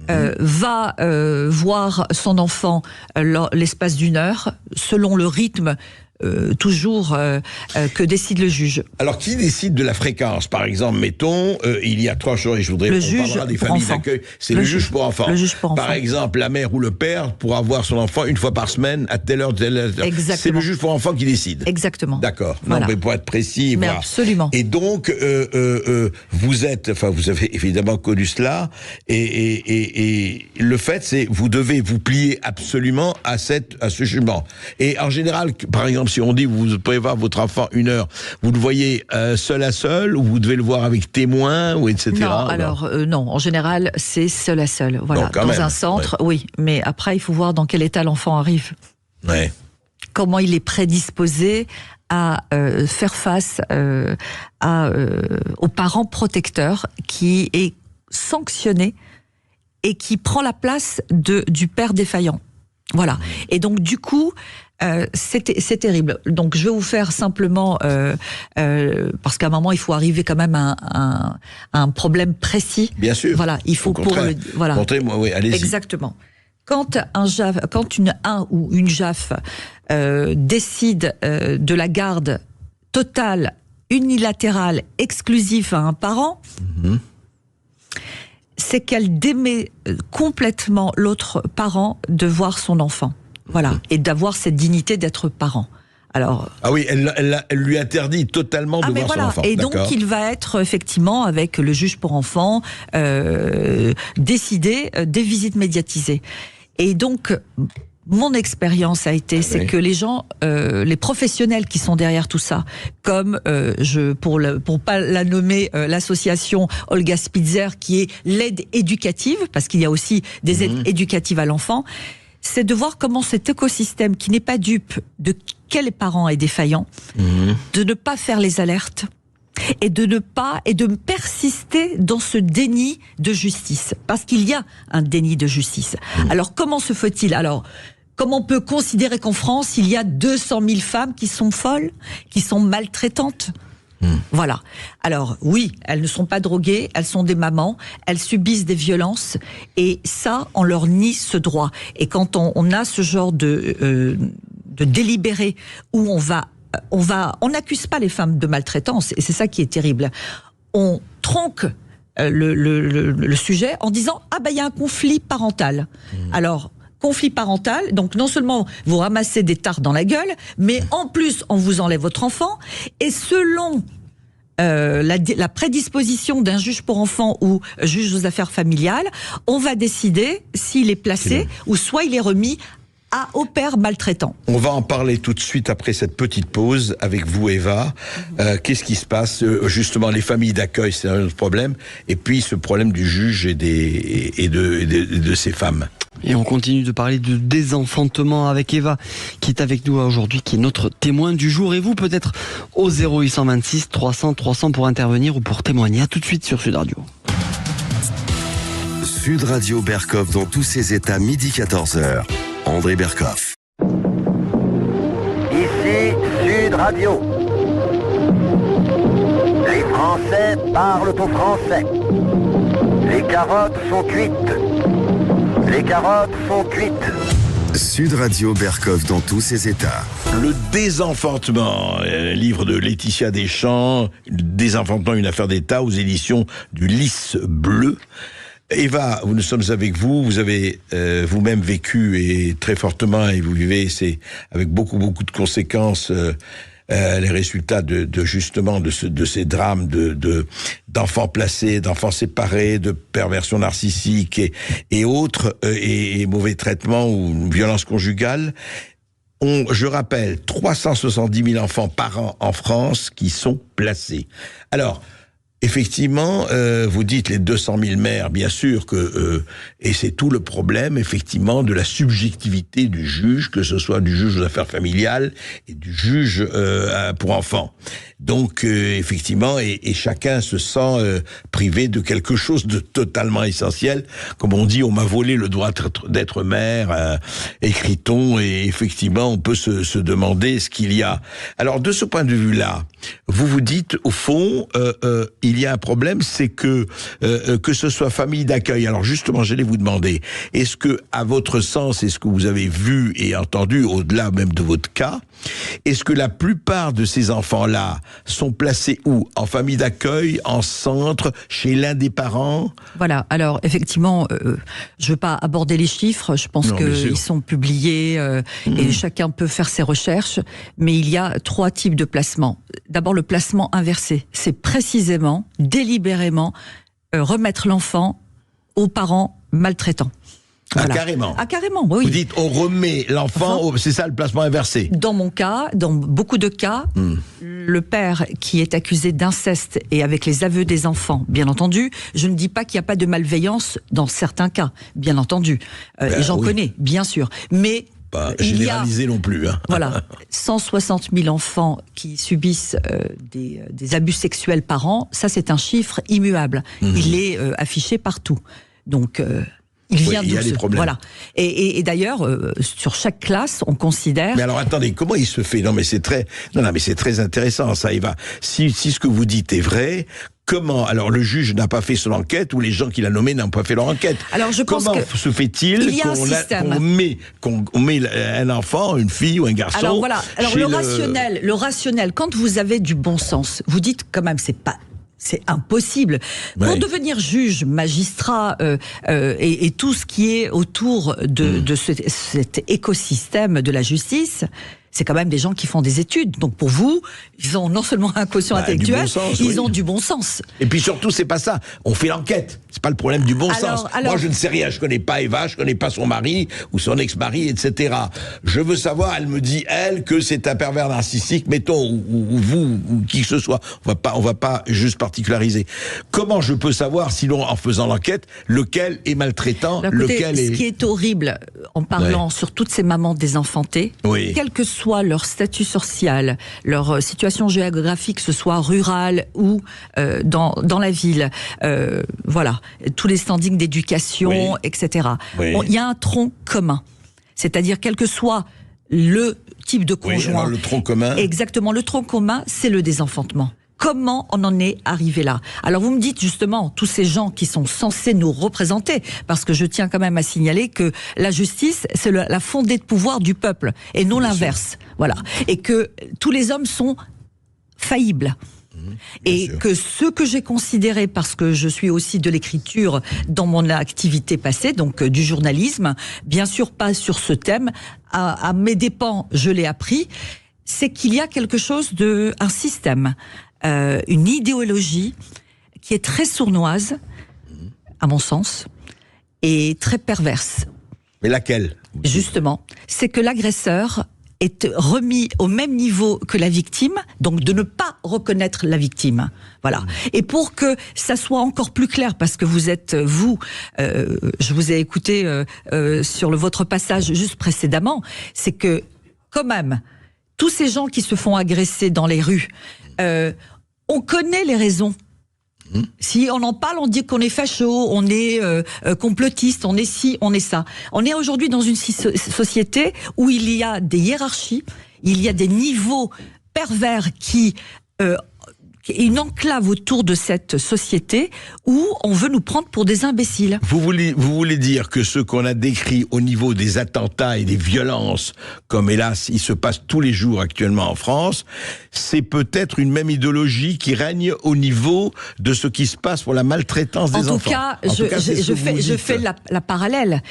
va voir son enfant l'espace d'une heure, selon le rythme toujours que décide le juge. Alors, qui décide de la fréquence? Par exemple, mettons, il y a 3 jours, et je voudrais qu'on parlera des familles d'accueil, c'est le juge pour enfants. Le juge pour enfants. Par exemple, la mère ou le père pourra voir son enfant une fois par semaine, à telle heure, telle heure. Exactement. C'est le juge pour enfants qui décide. Exactement. D'accord. Voilà. Non, mais pour être précis. Mais absolument. Et donc, vous avez évidemment connu cela, et le fait, c'est, vous devez vous plier absolument à ce jugement. Et en général, par exemple, si on dit vous pouvez voir votre enfant 1 heure, vous le voyez seul à seul, ou vous devez le voir avec témoin, ou etc. Non, alors non, en général c'est seul à seul. Voilà, donc, dans un centre, oui. Mais après, il faut voir dans quel état l'enfant arrive. Ouais. Comment il est prédisposé à faire face aux parents protecteurs, qui est sanctionné et qui prend la place du père défaillant. Voilà. Et donc du coup, c'est terrible. Donc je vais vous faire simplement, parce qu'à un moment il faut arriver quand même à un problème précis. Bien sûr. Voilà, il faut voilà. Montrez-moi, oui, allez-y. Exactement. Quand un ou une JAF décide de la garde totale, unilatérale, exclusive à un parent, c'est qu'elle démet complètement l'autre parent de voir son enfant. Voilà. Et d'avoir cette dignité d'être parent. Alors. Ah oui, elle lui interdit totalement de voir son enfant. Et donc, il va être effectivement, avec le juge pour enfants, décider des visites médiatisées. Et donc, mon expérience a été, c'est que les gens, les professionnels qui sont derrière tout ça, comme pour pas la nommer, l'association Olga Spitzer, qui est l'aide éducative, parce qu'il y a aussi des aides éducatives à l'enfant, c'est de voir comment cet écosystème, qui n'est pas dupe de quel parent est défaillant, de ne pas faire les alertes, et de persister dans ce déni de justice, parce qu'il y a un déni de justice. Alors comment se fait-il ? Alors comment on peut considérer qu'en France il y a 200 000 femmes qui sont folles, qui sont maltraitantes ? Voilà. Alors oui, elles ne sont pas droguées, elles sont des mamans, elles subissent des violences, et ça, on leur nie ce droit. Et quand on a ce genre de délibéré où on n'accuse pas les femmes de maltraitance, et c'est ça qui est terrible. On tronque le sujet en disant il y a un conflit parental. Alors conflit parental, donc non seulement vous ramassez des tares dans la gueule, mais en plus on vous enlève votre enfant, et selon la prédisposition d'un juge pour enfants ou juge aux affaires familiales, on va décider s'il est placé ou soit il est remis au père maltraitant. On va en parler tout de suite après cette petite pause avec vous, Eva. Qu'est-ce qui se passe ? Justement, les familles d'accueil, c'est un autre problème. Et puis, ce problème du juge et de ces femmes. Et on continue de parler de désenfantement avec Eva, qui est avec nous aujourd'hui, qui est notre témoin du jour. Et vous, peut-être au 0826 300 300 pour intervenir ou pour témoigner. À tout de suite sur Sud Radio. Sud Radio Berkov dans tous ses états, midi 14h. André Berkov. Ici Sud Radio. Les Français parlent au français. Les carottes sont cuites. Les carottes sont cuites. Sud Radio Berkov dans tous ses états. Le désenfantement, livre de Laetitia Deschamps, Désenfantement, une affaire d'État, aux éditions du Lys Bleu. Eva, nous sommes avec vous. Vous avez vous-même vécu et très fortement, et vous vivez, c'est avec beaucoup de conséquences, les résultats justement de ces drames d'enfants placés, d'enfants séparés, de perversion narcissique et autres, et mauvais traitements ou violences conjugales. Je rappelle, 370 000 enfants par an en France qui sont placés. Alors, effectivement, vous dites les 200 000 mères, bien sûr que et c'est tout le problème, effectivement, de la subjectivité du juge, que ce soit du juge aux affaires familiales et du juge pour enfants. Donc, effectivement, et chacun se sent privé de quelque chose de totalement essentiel. Comme on dit, on m'a volé le droit d'être mère, écrit-on, et effectivement, on peut se demander ce qu'il y a. Alors, de ce point de vue-là, vous vous dites, au fond, il y a un problème, c'est que ce soit famille d'accueil. Alors, justement, j'allais vous demander, est-ce que, à votre sens, est-ce que vous avez vu et entendu, au-delà même de votre cas, est-ce que la plupart de ces enfants-là sont placés où ? En famille d'accueil, en centre, chez l'un des parents ? Voilà, alors effectivement, je ne veux pas aborder les chiffres, je pense qu'ils sont publiés et chacun peut faire ses recherches, mais il y a 3 types de placements. D'abord le placement inversé, c'est précisément, délibérément, remettre l'enfant aux parents maltraitants. Voilà. Ah, carrément. Ah, carrément, oui. Vous dites, on remet l'enfant, c'est ça le placement inversé. Dans mon cas, dans beaucoup de cas, le père qui est accusé d'inceste et avec les aveux des enfants, bien entendu, je ne dis pas qu'il n'y a pas de malveillance dans certains cas, bien entendu. Et j'en connais, bien sûr. Mais pas généralisé non plus. Hein. Voilà, 160 000 enfants qui subissent des abus sexuels par an, ça c'est un chiffre immuable. Il est affiché partout. Donc... il y a des problèmes. Voilà. Et d'ailleurs, sur chaque classe, on considère. Mais alors attendez, comment il se fait ? Non, mais c'est très intéressant, ça, Eva. Si ce que vous dites est vrai, comment ? Alors le juge n'a pas fait son enquête ou les gens qu'il a nommés n'ont pas fait leur enquête. Alors je pense comment se fait-il qu'on met un enfant, une fille ou un garçon ? Alors voilà. Alors le rationnel, quand vous avez du bon sens, vous dites quand même c'est impossible. Pour devenir juge, magistrat et tout ce qui est autour de cet écosystème de la justice, C'est quand même des gens qui font des études. Donc pour vous, ils ont non seulement un quotient intellectuel, ils ont du bon sens. Et puis surtout, c'est pas ça. On fait l'enquête. C'est pas le problème du bon sens. Moi, je ne sais rien. Je connais pas Eva, je connais pas son mari ou son ex-mari, etc. Je veux savoir. Elle me dit, elle, que c'est un pervers narcissique, mettons, ou vous, ou qui que ce soit. On va pas juste particulariser. Comment je peux savoir, sinon en faisant l'enquête, lequel est maltraitant, lequel est... Ce qui est horrible, en parlant sur toutes ces mamans désenfantées, quel que soit leur statut social, leur situation géographique, que ce soit rurale ou dans la ville, voilà, tous les standings d'éducation, etc. Il y a un tronc commun. C'est-à-dire, quel que soit le type de conjoint. Le tronc commun. Exactement, le tronc commun, c'est le désenfantement. Comment on en est arrivé là? Alors vous me dites justement, tous ces gens qui sont censés nous représenter, parce que je tiens quand même à signaler que la justice, c'est la fondée de pouvoir du peuple, et non l'inverse. Voilà. Et que tous les hommes sont faillibles. Et que ce que j'ai considéré, parce que je suis aussi de l'écriture dans mon activité passée, donc du journalisme, bien sûr pas sur ce thème, à mes dépens, je l'ai appris, c'est qu'il y a quelque chose un système, une idéologie qui est très sournoise, à mon sens, et très perverse. Mais laquelle? Justement, c'est que l'agresseur est remis au même niveau que la victime, donc de ne pas reconnaître la victime. Voilà. Et pour que ça soit encore plus clair, parce que vous êtes, je vous ai écouté sur votre passage juste précédemment, c'est que, quand même, tous ces gens qui se font agresser dans les rues, on connaît les raisons. Si on en parle, on dit qu'on est facho, on est complotiste, on est ci, on est ça. On est aujourd'hui dans une société où il y a des hiérarchies, il y a des niveaux pervers qui une enclave autour de cette société où on veut nous prendre pour des imbéciles. Vous voulez dire que ce qu'on a décrit au niveau des attentats et des violences, comme hélas il se passe tous les jours actuellement en France, c'est peut-être une même idéologie qui règne au niveau de ce qui se passe pour la maltraitance des enfants. En tout cas, je fais la parallèle.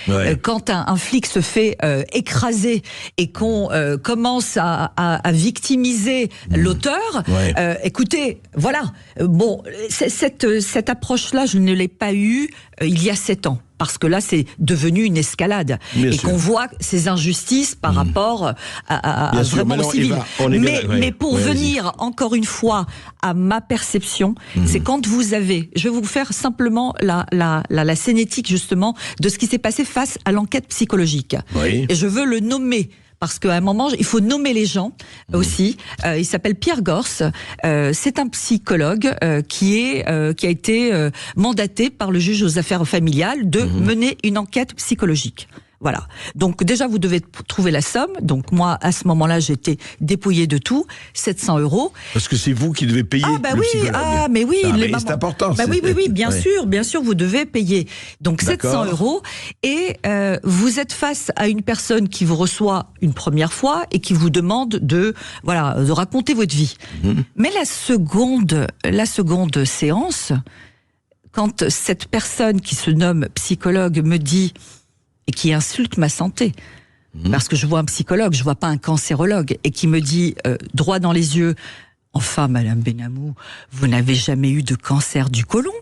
Quand un flic se fait écraser et qu'on commence à victimiser l'auteur, écoutez, voilà. Bon, cette approche-là, je ne l'ai pas eue il y a 7 ans. Parce que là, c'est devenu une escalade. Bien sûr. Qu'on voit ces injustices par rapport à vraiment au civil. Mais pour venir, encore une fois, à ma perception, c'est quand vous avez... Je vais vous faire simplement la scénétique, justement, de ce qui s'est passé face à l'enquête psychologique. Et je veux le nommer. Parce qu'à un moment, il faut nommer les gens aussi. Il s'appelle Pierre Gorce. C'est un psychologue qui a été mandaté par le juge aux affaires familiales de mener une enquête psychologique. Voilà. Donc déjà, vous devez trouver la somme. Donc moi, à ce moment-là, j'étais dépouillée de tout, 700 €. Parce que c'est vous qui devez payer le psychologue. Mais oui, c'est important. Oui, bien sûr, vous devez payer. Donc 700 €. Et vous êtes face à une personne qui vous reçoit une première fois et qui vous demande de raconter votre vie. Mais la seconde séance, quand cette personne qui se nomme psychologue me dit et qui insulte ma santé, parce que je vois un psychologue, je vois pas un cancérologue, et qui me dit droit dans les yeux, enfin Madame Benamou, vous n'avez jamais eu de cancer du côlon,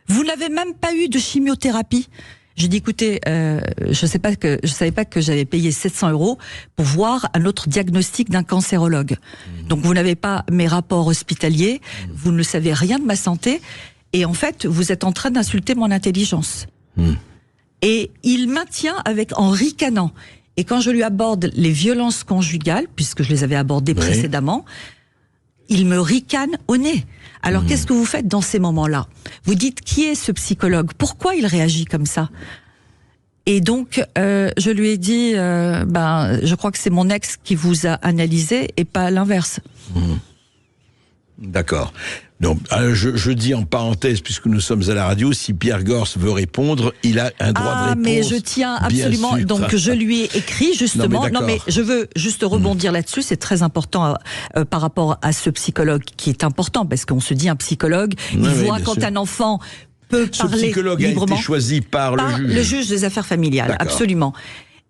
vous n'avez même pas eu de chimiothérapie. J'ai dit écoutez, je savais pas que j'avais payé 700 € pour voir un autre diagnostic d'un cancérologue. Donc vous n'avez pas mes rapports hospitaliers, vous ne savez rien de ma santé, et en fait vous êtes en train d'insulter mon intelligence. Et il maintient en ricanant. Et quand je lui aborde les violences conjugales, puisque je les avais abordées précédemment, il me ricane au nez. Alors qu'est-ce que vous faites dans ces moments-là? Vous dites, qui est ce psychologue? Pourquoi il réagit comme ça? Et donc, je lui ai dit, je crois que c'est mon ex qui vous a analysé et pas l'inverse. D'accord. Donc, je dis en parenthèse, puisque nous sommes à la radio, si Pierre Gorce veut répondre, il a un droit de réponse. Mais je tiens absolument. Donc, je lui ai écrit justement. Non, mais je veux juste rebondir là-dessus. C'est très important par rapport à ce psychologue qui est important, parce qu'on se dit un psychologue, il voit quand un enfant peut parler librement. Ce psychologue a été choisi par le juge. Le juge des affaires familiales, absolument.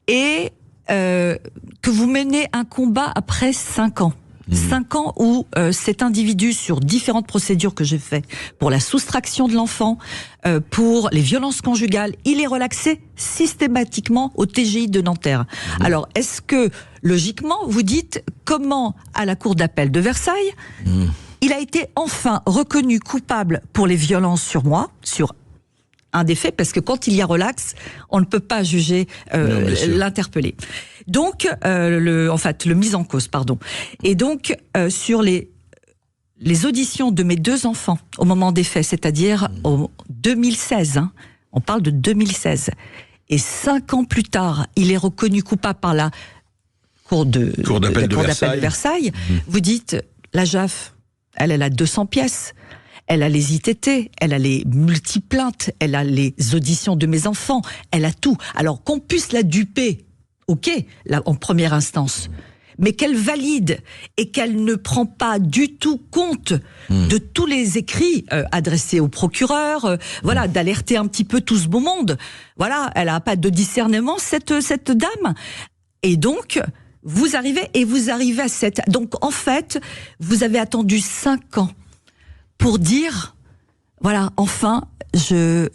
Et que vous menez un combat après 5 ans. 5 ans où cet individu, sur différentes procédures que j'ai fait, pour la soustraction de l'enfant, pour les violences conjugales, il est relaxé systématiquement au TGI de Nanterre. Alors, est-ce que, logiquement, vous dites comment, à la cour d'appel de Versailles, il a été enfin reconnu coupable pour les violences sur moi, sur un des faits, parce que quand il y a relax, on ne peut pas juger l'interpellé. Donc, le mis en cause, pardon. Et donc, sur les auditions de mes 2 enfants, au moment des faits, c'est-à-dire en 2016, on parle de 2016, et 5 ans plus tard, il est reconnu coupable par la cour d'appel de Versailles. Vous dites, la JAF, elle a 200 pièces. Elle a les ITT, elle a les multiplaintes, elle a les auditions de mes enfants, elle a tout. Alors qu'on puisse la duper, ok, là, en première instance, mais qu'elle valide et qu'elle ne prend pas du tout compte de tous les écrits adressés au procureur, voilà, d'alerter un petit peu tout ce beau monde. Voilà, elle n'a pas de discernement, cette dame. Et donc, vous arrivez à cette... Donc, en fait, vous avez attendu 5 ans pour dire, voilà, enfin, j'ai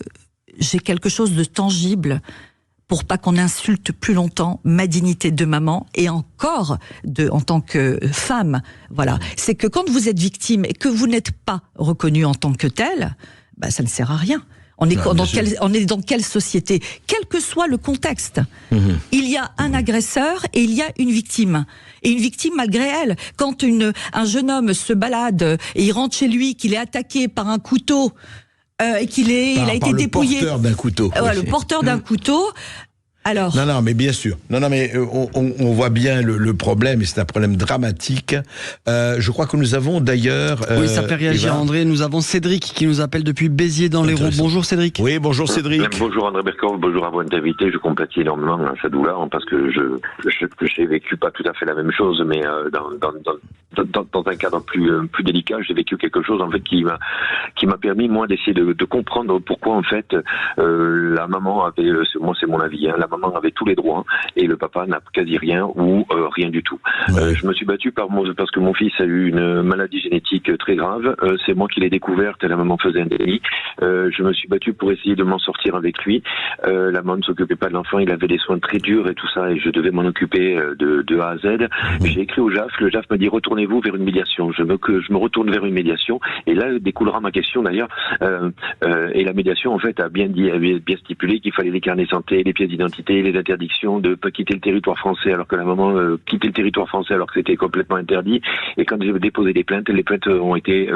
quelque chose de tangible pour pas qu'on insulte plus longtemps ma dignité de maman et encore en tant que femme. Voilà. C'est que quand vous êtes victime et que vous n'êtes pas reconnu en tant que tel, bah, ça ne sert à rien. On est dans quelle société? Quel que soit le contexte, il y a un agresseur et il y a une victime. Et une victime malgré elle. Quand un jeune homme se balade et il rentre chez lui, qu'il est attaqué par un couteau et il a été dépouillé. Le porteur d'un couteau. Le porteur d'un couteau. Alors... Non, mais bien sûr. Non, mais on voit bien le problème, et c'est un problème dramatique. Je crois que nous avons d'ailleurs... oui, ça fait réagir André. Nous avons Cédric qui nous appelle depuis Béziers dans l'Hérault. Bonjour Cédric. Oui, bonjour Cédric. Bonjour André Berkoff, bonjour à votre invité. Je compatis énormément à sa douleur, parce que j'ai vécu pas tout à fait la même chose, mais dans un cadre plus délicat, j'ai vécu quelque chose en fait qui m'a permis moi d'essayer de comprendre pourquoi en fait la maman avait, moi c'est mon avis, la maman avait tous les droits et le papa n'a quasi rien ou rien du tout. Je me suis battu parce que mon fils a eu une maladie génétique très grave. C'est moi qui l'ai découverte et la maman faisait un déni. Je me suis battu pour essayer de m'en sortir avec lui. La maman ne s'occupait pas de l'enfant, il avait des soins très durs et tout ça et je devais m'en occuper de A à Z. J'ai écrit au JAF, le JAF me dit retournez-vous vers une médiation. Je me retourne vers une médiation et là découlera ma question d'ailleurs. Et la médiation en fait a bien stipulé qu'il fallait les carnets santé, les pièces d'identité, les interdictions de pas quitter le territoire français alors que la maman quittait le territoire français alors que c'était complètement interdit. Et quand j'ai déposé des plaintes, les plaintes ont été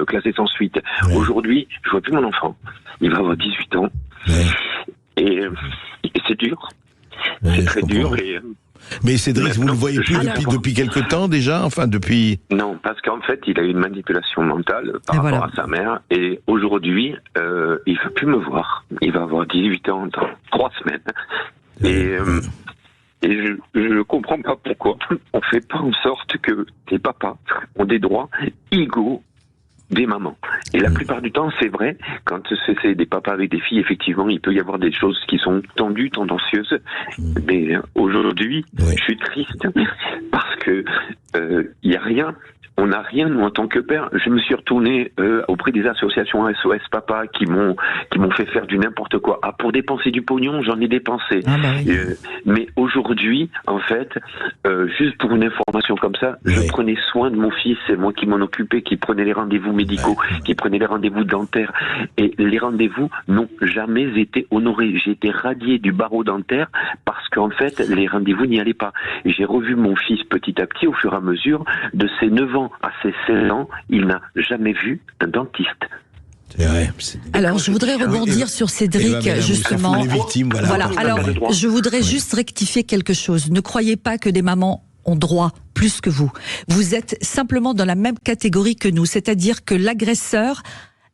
classées sans suite. Aujourd'hui, je vois plus mon enfant. Il va avoir 18 ans. Et c'est dur. C'est très dur. Mais Cédric, vous ne le voyez plus depuis quelque temps déjà, enfin depuis... Non, parce qu'en fait, il a eu une manipulation mentale par rapport à sa mère, et aujourd'hui, il ne veut plus me voir. Il va avoir 18 ans dans 3 semaines. Et je ne comprends pas pourquoi on ne fait pas en sorte que les papas ont des droits égaux des mamans. Et la plupart du temps, c'est vrai, quand c'est des papas avec des filles, effectivement, il peut y avoir des choses qui sont tendues, tendancieuses. Mais aujourd'hui, je suis triste parce que il y a rien. On n'a rien, nous, en tant que père. Je me suis retourné auprès des associations SOS Papa qui m'ont fait faire du n'importe quoi. Ah, pour dépenser du pognon, j'en ai dépensé. Mais aujourd'hui, en fait, juste pour une information comme ça, je prenais soin de mon fils, c'est moi qui m'en occupais, qui prenais les rendez-vous médicaux, qui prenais les rendez-vous dentaires. Et les rendez-vous n'ont jamais été honorés. J'ai été radié du barreau dentaire parce qu'en fait, les rendez-vous n'y allaient pas. Et j'ai revu mon fils petit à petit au fur et à mesure de ses 9 ans à ses 16 ans, il n'a jamais vu un dentiste. C'est vrai. Alors, je voudrais rebondir sur Cédric, justement. Les victimes, voilà. Alors, je voudrais juste rectifier quelque chose. Ne croyez pas que des mamans ont droit plus que vous. Vous êtes simplement dans la même catégorie que nous, c'est-à-dire que l'agresseur,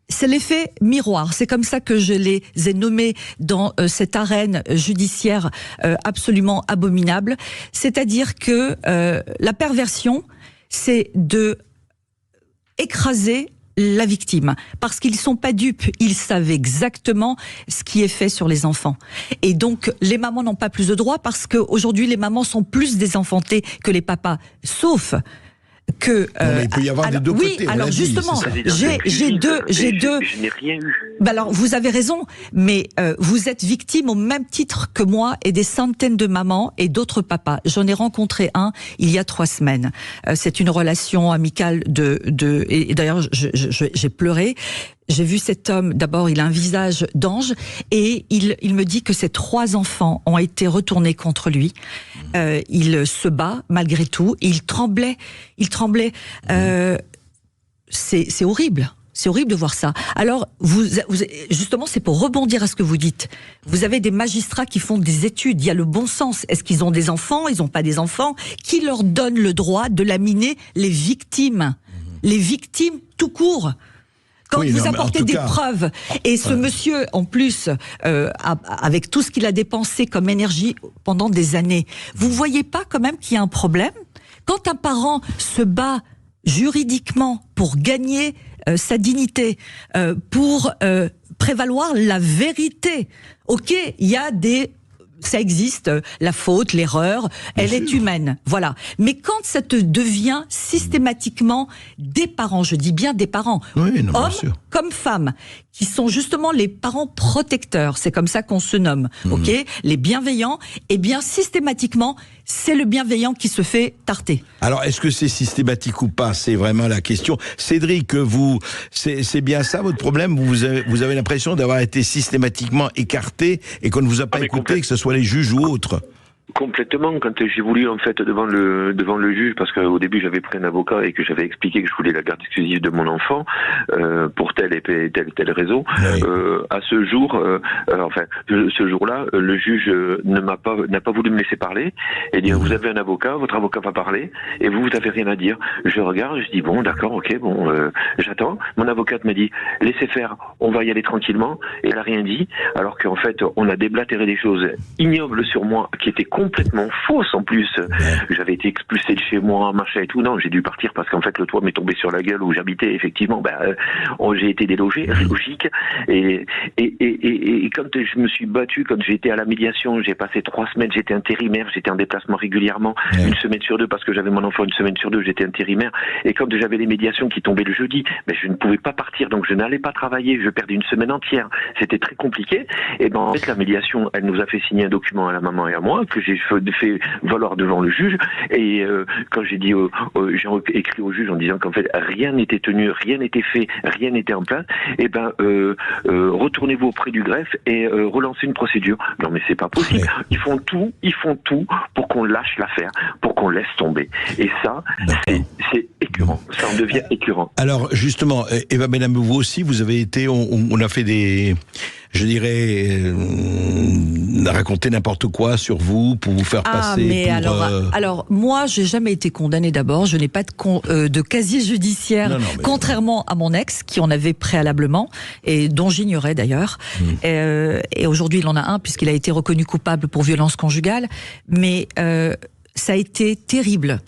c'est l'effet miroir. C'est comme ça que je les ai nommés dans cette arène judiciaire absolument abominable. C'est-à-dire que la perversion, c'est de écraser la victime. Parce qu'ils sont pas dupes. Ils savent exactement ce qui est fait sur les enfants. Et donc, les mamans n'ont pas plus de droits parce qu'aujourd'hui, les mamans sont plus désenfantées que les papas. Sauf que mais il peut y avoir des deux côtés. Oui, alors justement, j'ai deux. Je n'ai rien eu. Bah alors, vous avez raison, mais vous êtes victime au même titre que moi et des centaines de mamans et d'autres papas. J'en ai rencontré un il y a 3 semaines. C'est une relation amicale et d'ailleurs j'ai pleuré. J'ai vu cet homme, d'abord il a un visage d'ange et il me dit que ses 3 enfants ont été retournés contre lui. Il se bat malgré tout, il tremblait. C'est horrible. C'est horrible de voir ça. Alors, justement, c'est pour rebondir à ce que vous dites. Vous avez des magistrats qui font des études. Il y a le bon sens. Est-ce qu'ils ont des enfants? Ils n'ont pas des enfants? Qui leur donne le droit de laminer les victimes? Les victimes tout court. Quand vous apportez des preuves, et ce monsieur, en plus, avec tout ce qu'il a dépensé comme énergie pendant des années, vous voyez pas quand même qu'il y a un problème? Quand un parent se bat juridiquement pour gagner sa dignité, pour prévaloir la vérité, ok, il y a ça existe, la faute, l'erreur, elle est humaine, voilà. Mais quand ça te devient systématiquement des parents, je dis bien des parents, hommes comme femmes, qui sont justement les parents protecteurs, c'est comme ça qu'on se nomme, ok, les bienveillants, et bien systématiquement, c'est le bienveillant qui se fait tarter. Alors, est-ce que c'est systématique ou pas? C'est vraiment la question. Cédric, c'est bien ça votre problème? Vous avez l'impression d'avoir été systématiquement écarté et qu'on ne vous a pas écouté, que ce soit les juges ou autres? Complètement. Quand j'ai voulu en fait devant le juge, parce qu'au début j'avais pris un avocat et que j'avais expliqué que je voulais la garde exclusive de mon enfant pour tel et tel raison. Oui. À ce jour, ce jour-là, le juge n'a pas voulu me laisser parler et dit vous avez un avocat, votre avocat va parler et vous avez rien à dire. Je regarde, je dis bon d'accord, ok, j'attends. Mon avocate m'a dit laissez faire, on va y aller tranquillement. Et elle a rien dit, alors qu'en fait on a déblatéré des choses ignobles sur moi qui étaient complètement fausse en plus. J'avais été expulsé de chez moi, machin et tout. Non, j'ai dû partir parce qu'en fait le toit m'est tombé sur la gueule où j'habitais. Effectivement, j'ai été délogé, logique. Et quand je me suis battu, quand j'ai été à la médiation, j'ai passé 3 semaines, j'étais intérimaire, j'étais en déplacement régulièrement, 1 semaine sur 2 parce que j'avais mon enfant, 1 semaine sur 2, j'étais intérimaire. Et quand j'avais les médiations qui tombaient le jeudi, je ne pouvais pas partir, donc je n'allais pas travailler, je perdais 1 semaine entière. C'était très compliqué. Et en fait, la médiation, elle nous a fait signer un document à la maman et à moi que j'ai fait valoir devant le juge et quand j'ai dit j'ai écrit au juge en disant qu'en fait rien n'était tenu, rien n'était fait, rien n'était en place, retournez-vous auprès du greffe et relancez une procédure. Non mais c'est pas possible. Ils font tout pour qu'on lâche l'affaire, pour qu'on laisse tomber. Et ça, c'est écœurant. Ça en devient écœurant. Alors justement, Eva Benhamou, vous aussi, vous avez été, on a fait des, je dirais, raconter n'importe quoi sur vous pour vous faire passer mais alors moi j'ai jamais été condamnée d'abord, je n'ai pas de casier judiciaire, contrairement à mon ex qui en avait préalablement et dont j'ignorais d'ailleurs. Et aujourd'hui il en a un puisqu'il a été reconnu coupable pour violence conjugale, mais ça a été terrible.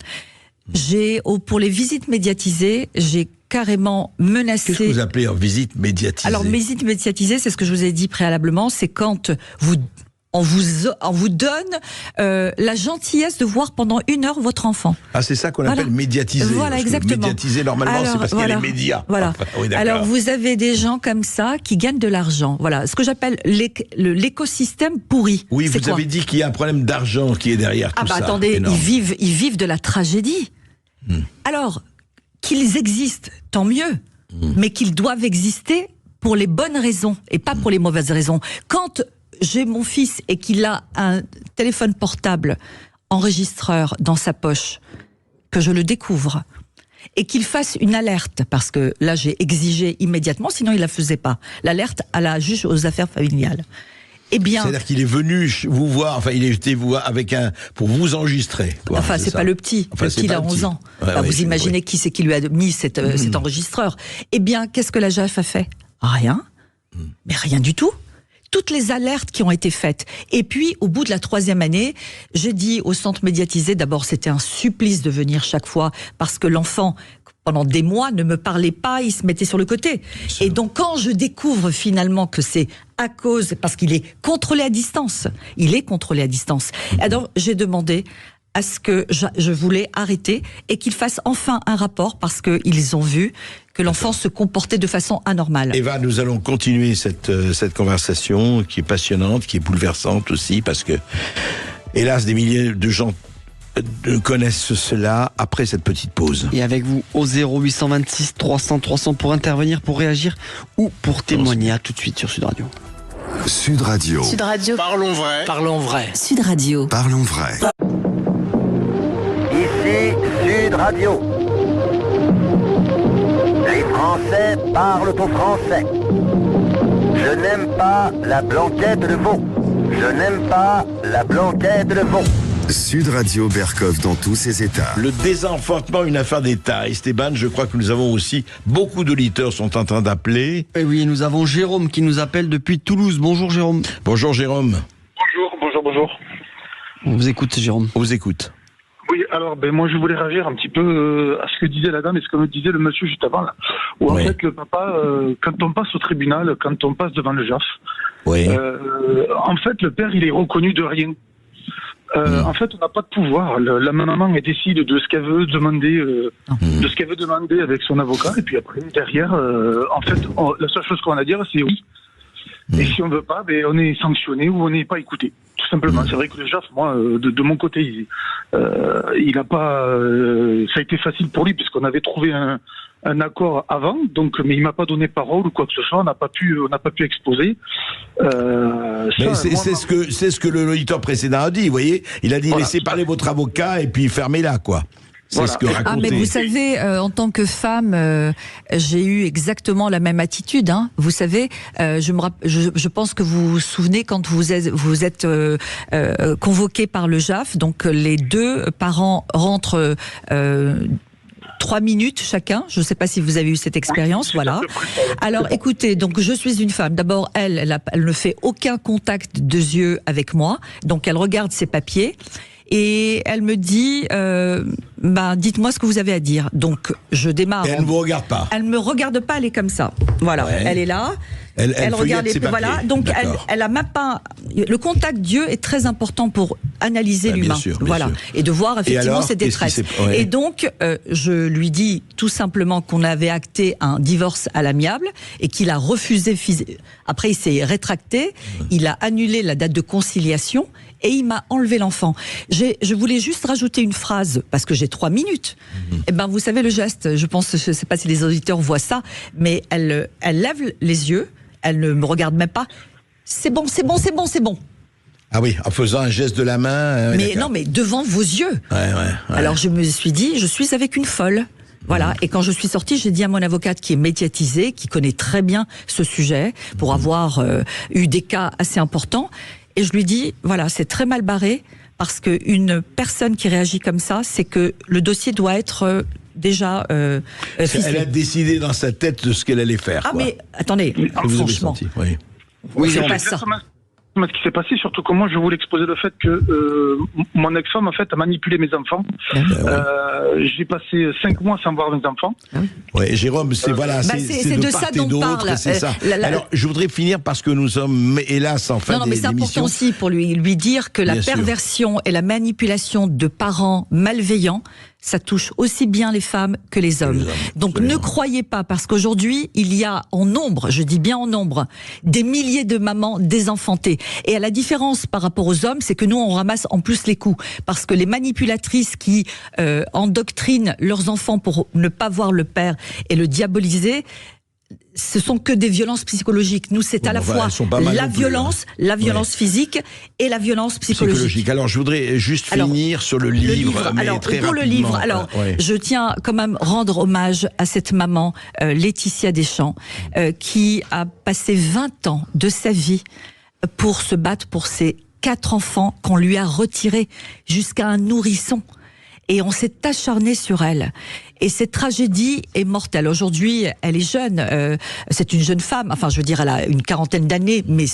Pour les visites médiatisées, j'ai carrément menacé. Qu'est-ce que vous appelez en visite médiatisée? Alors, visite médiatisée, c'est ce que je vous ai dit préalablement, c'est quand on vous donne la gentillesse de voir pendant 1 heure votre enfant. Ah, c'est ça qu'on appelle médiatiser. Voilà, exactement. Médiatiser, normalement, c'est parce qu'il y a les médias. Voilà. Oui, alors, vous avez des gens comme ça qui gagnent de l'argent. Voilà, ce que j'appelle l'écosystème pourri. Oui, vous avez dit qu'il y a un problème d'argent qui est derrière tout ça. Attendez, ils vivent de la tragédie. Alors, qu'ils existent, tant mieux, mais qu'ils doivent exister pour les bonnes raisons et pas pour les mauvaises raisons. Quand j'ai mon fils et qu'il a un téléphone portable enregistreur dans sa poche, que je le découvre, et qu'il fasse une alerte, parce que là j'ai exigé immédiatement, sinon il la faisait pas, l'alerte à la juge aux affaires familiales. Eh bien, c'est-à-dire qu'il est venu vous voir, enfin il est venu vous voir pour vous enregistrer. Quoi, enfin c'est pas le petit, le petit il a 11 ans. Vous imaginez qui c'est qui lui a mis cet enregistreur. Eh bien, qu'est-ce que la JAF a fait? Rien. Mais rien du tout. Toutes les alertes qui ont été faites. Et puis, au bout de la 3e année, j'ai dit au centre médiatisé, d'abord c'était un supplice de venir chaque fois, parce que l'enfant, pendant des mois, ne me parlait pas, il se mettait sur le côté. Et donc, quand je découvre finalement que c'est à cause, parce qu'il est contrôlé à distance, Alors, j'ai demandé à ce que je voulais arrêter et qu'il fasse enfin un rapport parce qu'ils ont vu que l'enfant se comportait de façon anormale. Eva, nous allons continuer cette conversation qui est passionnante, qui est bouleversante aussi, parce que, hélas, des milliers de gens connaissent cela après cette petite pause. Et avec vous au 0826 300 300 pour intervenir, pour réagir ou pour témoigner. À tout de suite sur Sud Radio. Sud Radio. Sud Radio. Parlons vrai. Parlons vrai. Sud Radio. Parlons vrai. Ici Sud Radio. Les Français parlent au français. Je n'aime pas la blanquette de veau. Je n'aime pas la blanquette de veau. Sud Radio Berkov dans tous ses états. Le désenfantement, une affaire d'État. Esteban, je crois que nous avons aussi, beaucoup d'auditeurs sont en train d'appeler. Et oui, nous avons Jérôme qui nous appelle depuis Toulouse. Bonjour Jérôme. Bonjour Jérôme. Bonjour. On vous écoute Jérôme. On vous écoute. Oui, alors moi je voulais réagir un petit peu à ce que disait la dame et ce que me disait le monsieur juste avant là. Où en fait le papa, quand on passe au tribunal, quand on passe devant le JAF, en fait le père il est reconnu de rien. En fait, on n'a pas de pouvoir. La maman elle décide de ce qu'elle veut demander, avec son avocat, et puis après derrière, en fait, la seule chose qu'on a à dire, c'est oui. Et si on veut pas, on est sanctionné ou on n'est pas écouté. Tout simplement. C'est vrai que le JAF, moi, de mon côté, il a pas. Ça a été facile pour lui puisqu'on avait trouvé un accord avant, donc, mais il m'a pas donné parole ou quoi que ce soit. On n'a pas pu exposer. Mais c'est ce que le auditeur précédent a dit. Vous voyez, il a dit laissez parler votre avocat et puis fermez-la, quoi. C'est ce que racontait. Mais vous savez, en tant que femme, j'ai eu exactement la même attitude. Hein. Vous savez, je pense que vous vous souvenez quand vous êtes convoqué par le JAF, donc les deux parents rentrent 3 minutes chacun. Je ne sais pas si vous avez eu cette expérience. Voilà. Alors, écoutez, donc je suis une femme. D'abord, elle ne fait aucun contact de yeux avec moi. Donc, elle regarde ses papiers. Et elle me dit, dites-moi ce que vous avez à dire. Donc, je démarre. Et elle ne vous regarde pas. Elle me regarde pas, elle est comme ça. Voilà, elle est là. Elle regarde les papiers. Voilà, donc elle a même pas. Le contact d'yeux est très important pour analyser l'humain. Voilà, et de voir effectivement ses détresses. Et donc, je lui dis tout simplement qu'on avait acté un divorce à l'amiable et qu'il a refusé. Après, il s'est rétracté. Il a annulé la date de conciliation. Et il m'a enlevé l'enfant. Je voulais juste rajouter une phrase, parce que j'ai 3 minutes. Et vous savez le geste, je ne sais pas si les auditeurs voient ça, mais elle lève les yeux, elle ne me regarde même pas. C'est bon. Ah oui, en faisant un geste de la main. Mais non, mais devant vos yeux. Ouais. Alors je me suis dit, je suis avec une folle. Voilà. Et quand je suis sortie, j'ai dit à mon avocate qui est médiatisée, qui connaît très bien ce sujet, pour avoir eu des cas assez importants. Et je lui dis, voilà, c'est très mal barré, parce qu'une personne qui réagit comme ça, c'est que le dossier doit être déjà ficelé. Elle a décidé dans sa tête de ce qu'elle allait faire. Ah, mais attendez, franchement. Oui, c'est pas ça. Ce qui s'est passé, surtout que moi je voulais exposer le fait que mon ex-femme en fait a manipulé mes enfants. J'ai passé 5 mois sans voir mes enfants. Ouais, Jérôme, c'est de part et d'autre, c'est ça. Alors, je voudrais finir parce que nous sommes hélas en fin d'émission. Non, mais c'est important aussi pour lui dire que la perversion et la manipulation de parents malveillants, ça touche aussi bien les femmes que les hommes. Donc ne croyez pas, parce qu'aujourd'hui, il y a en nombre, je dis bien en nombre, des milliers de mamans désenfantées. Et à la différence par rapport aux hommes, c'est que nous, on ramasse en plus les coups. Parce que les manipulatrices qui endoctrinent leurs enfants pour ne pas voir le père et le diaboliser, ce sont que des violences psychologiques. Nous, c'est à la fois la violence physique et la violence psychologique. Alors, je voudrais juste finir sur le livre. Alors, pour le livre, je tiens quand même rendre hommage à cette maman, Laetitia Deschamps, qui a passé 20 ans de sa vie pour se battre pour ses 4 enfants qu'on lui a retirés jusqu'à un nourrisson. et on s'est acharné sur elle. Et cette tragédie est mortelle. Aujourd'hui, elle est jeune. C'est une jeune femme. Enfin, je veux dire, elle a une quarantaine d'années, mais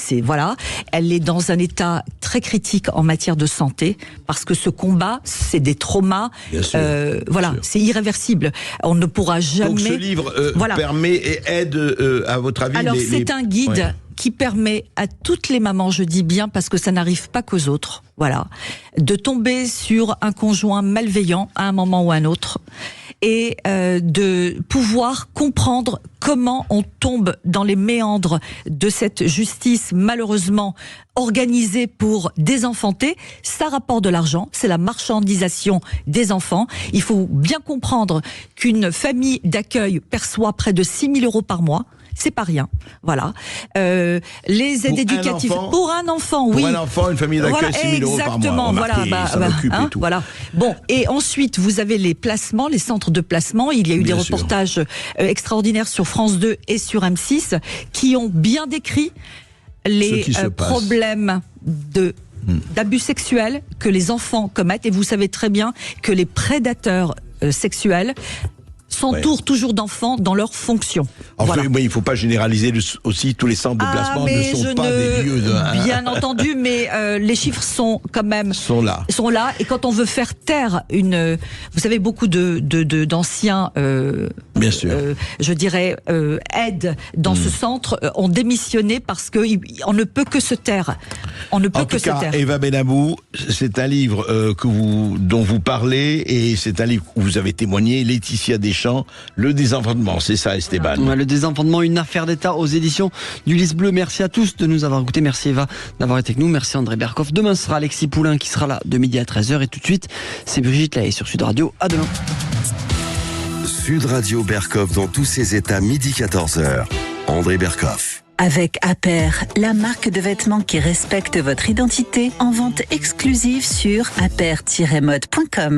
elle est dans un état très critique en matière de santé parce que ce combat, c'est des traumas. C'est irréversible. On ne pourra jamais. Donc ce livre permet et aide, à votre avis. Alors c'est un guide. Ouais. Qui permet à toutes les mamans, je dis bien parce que ça n'arrive pas qu'aux autres, de tomber sur un conjoint malveillant à un moment ou à un autre et de pouvoir comprendre comment on tombe dans les méandres de cette justice malheureusement organisée pour désenfanter. Ça rapporte de l'argent, c'est la marchandisation des enfants. Il faut bien comprendre qu'une famille d'accueil perçoit près de 6 000 euros par mois. C'est pas rien, les aides éducatives pour un enfant, oui. Pour un enfant, une famille d'accueil, 6 000 euros par mois. Exactement, Bon, et ensuite vous avez les placements, les centres de placement. Il y a eu des reportages extraordinaires sur France 2 et sur M6 qui ont bien décrit les problèmes d'abus sexuels que les enfants commettent. Et vous savez très bien que les prédateurs sexuels s'entourent toujours d'enfants dans leurs fonctions. Enfin, il ne faut pas généraliser aussi, tous les centres de placement ne sont pas des lieux de... Bien entendu, mais les chiffres sont quand même... sont là. Et quand on veut faire taire vous savez, beaucoup d'anciens... Bien sûr. Je dirais, aides dans ce centre ont démissionné parce qu'on ne peut que se taire. On ne peut que se taire. En tout cas, Eva Benamou, c'est un livre dont vous parlez et c'est un livre où vous avez témoigné. Laetitia Deschamps, Le désenfantement, c'est ça, Esteban. Le désenfantement, une affaire d'État aux éditions du Lys Bleu. Merci à tous de nous avoir écoutés. Merci Eva d'avoir été avec nous. Merci André Berkoff. Demain sera Alexis Poulain qui sera là de midi à 13h. Et tout de suite, c'est Brigitte Lahaye sur Sud Radio. À demain. Sud Radio Berkoff dans tous ses états, midi 14h. André Berkoff. Avec Aper, la marque de vêtements qui respecte votre identité, en vente exclusive sur aper-mode.com.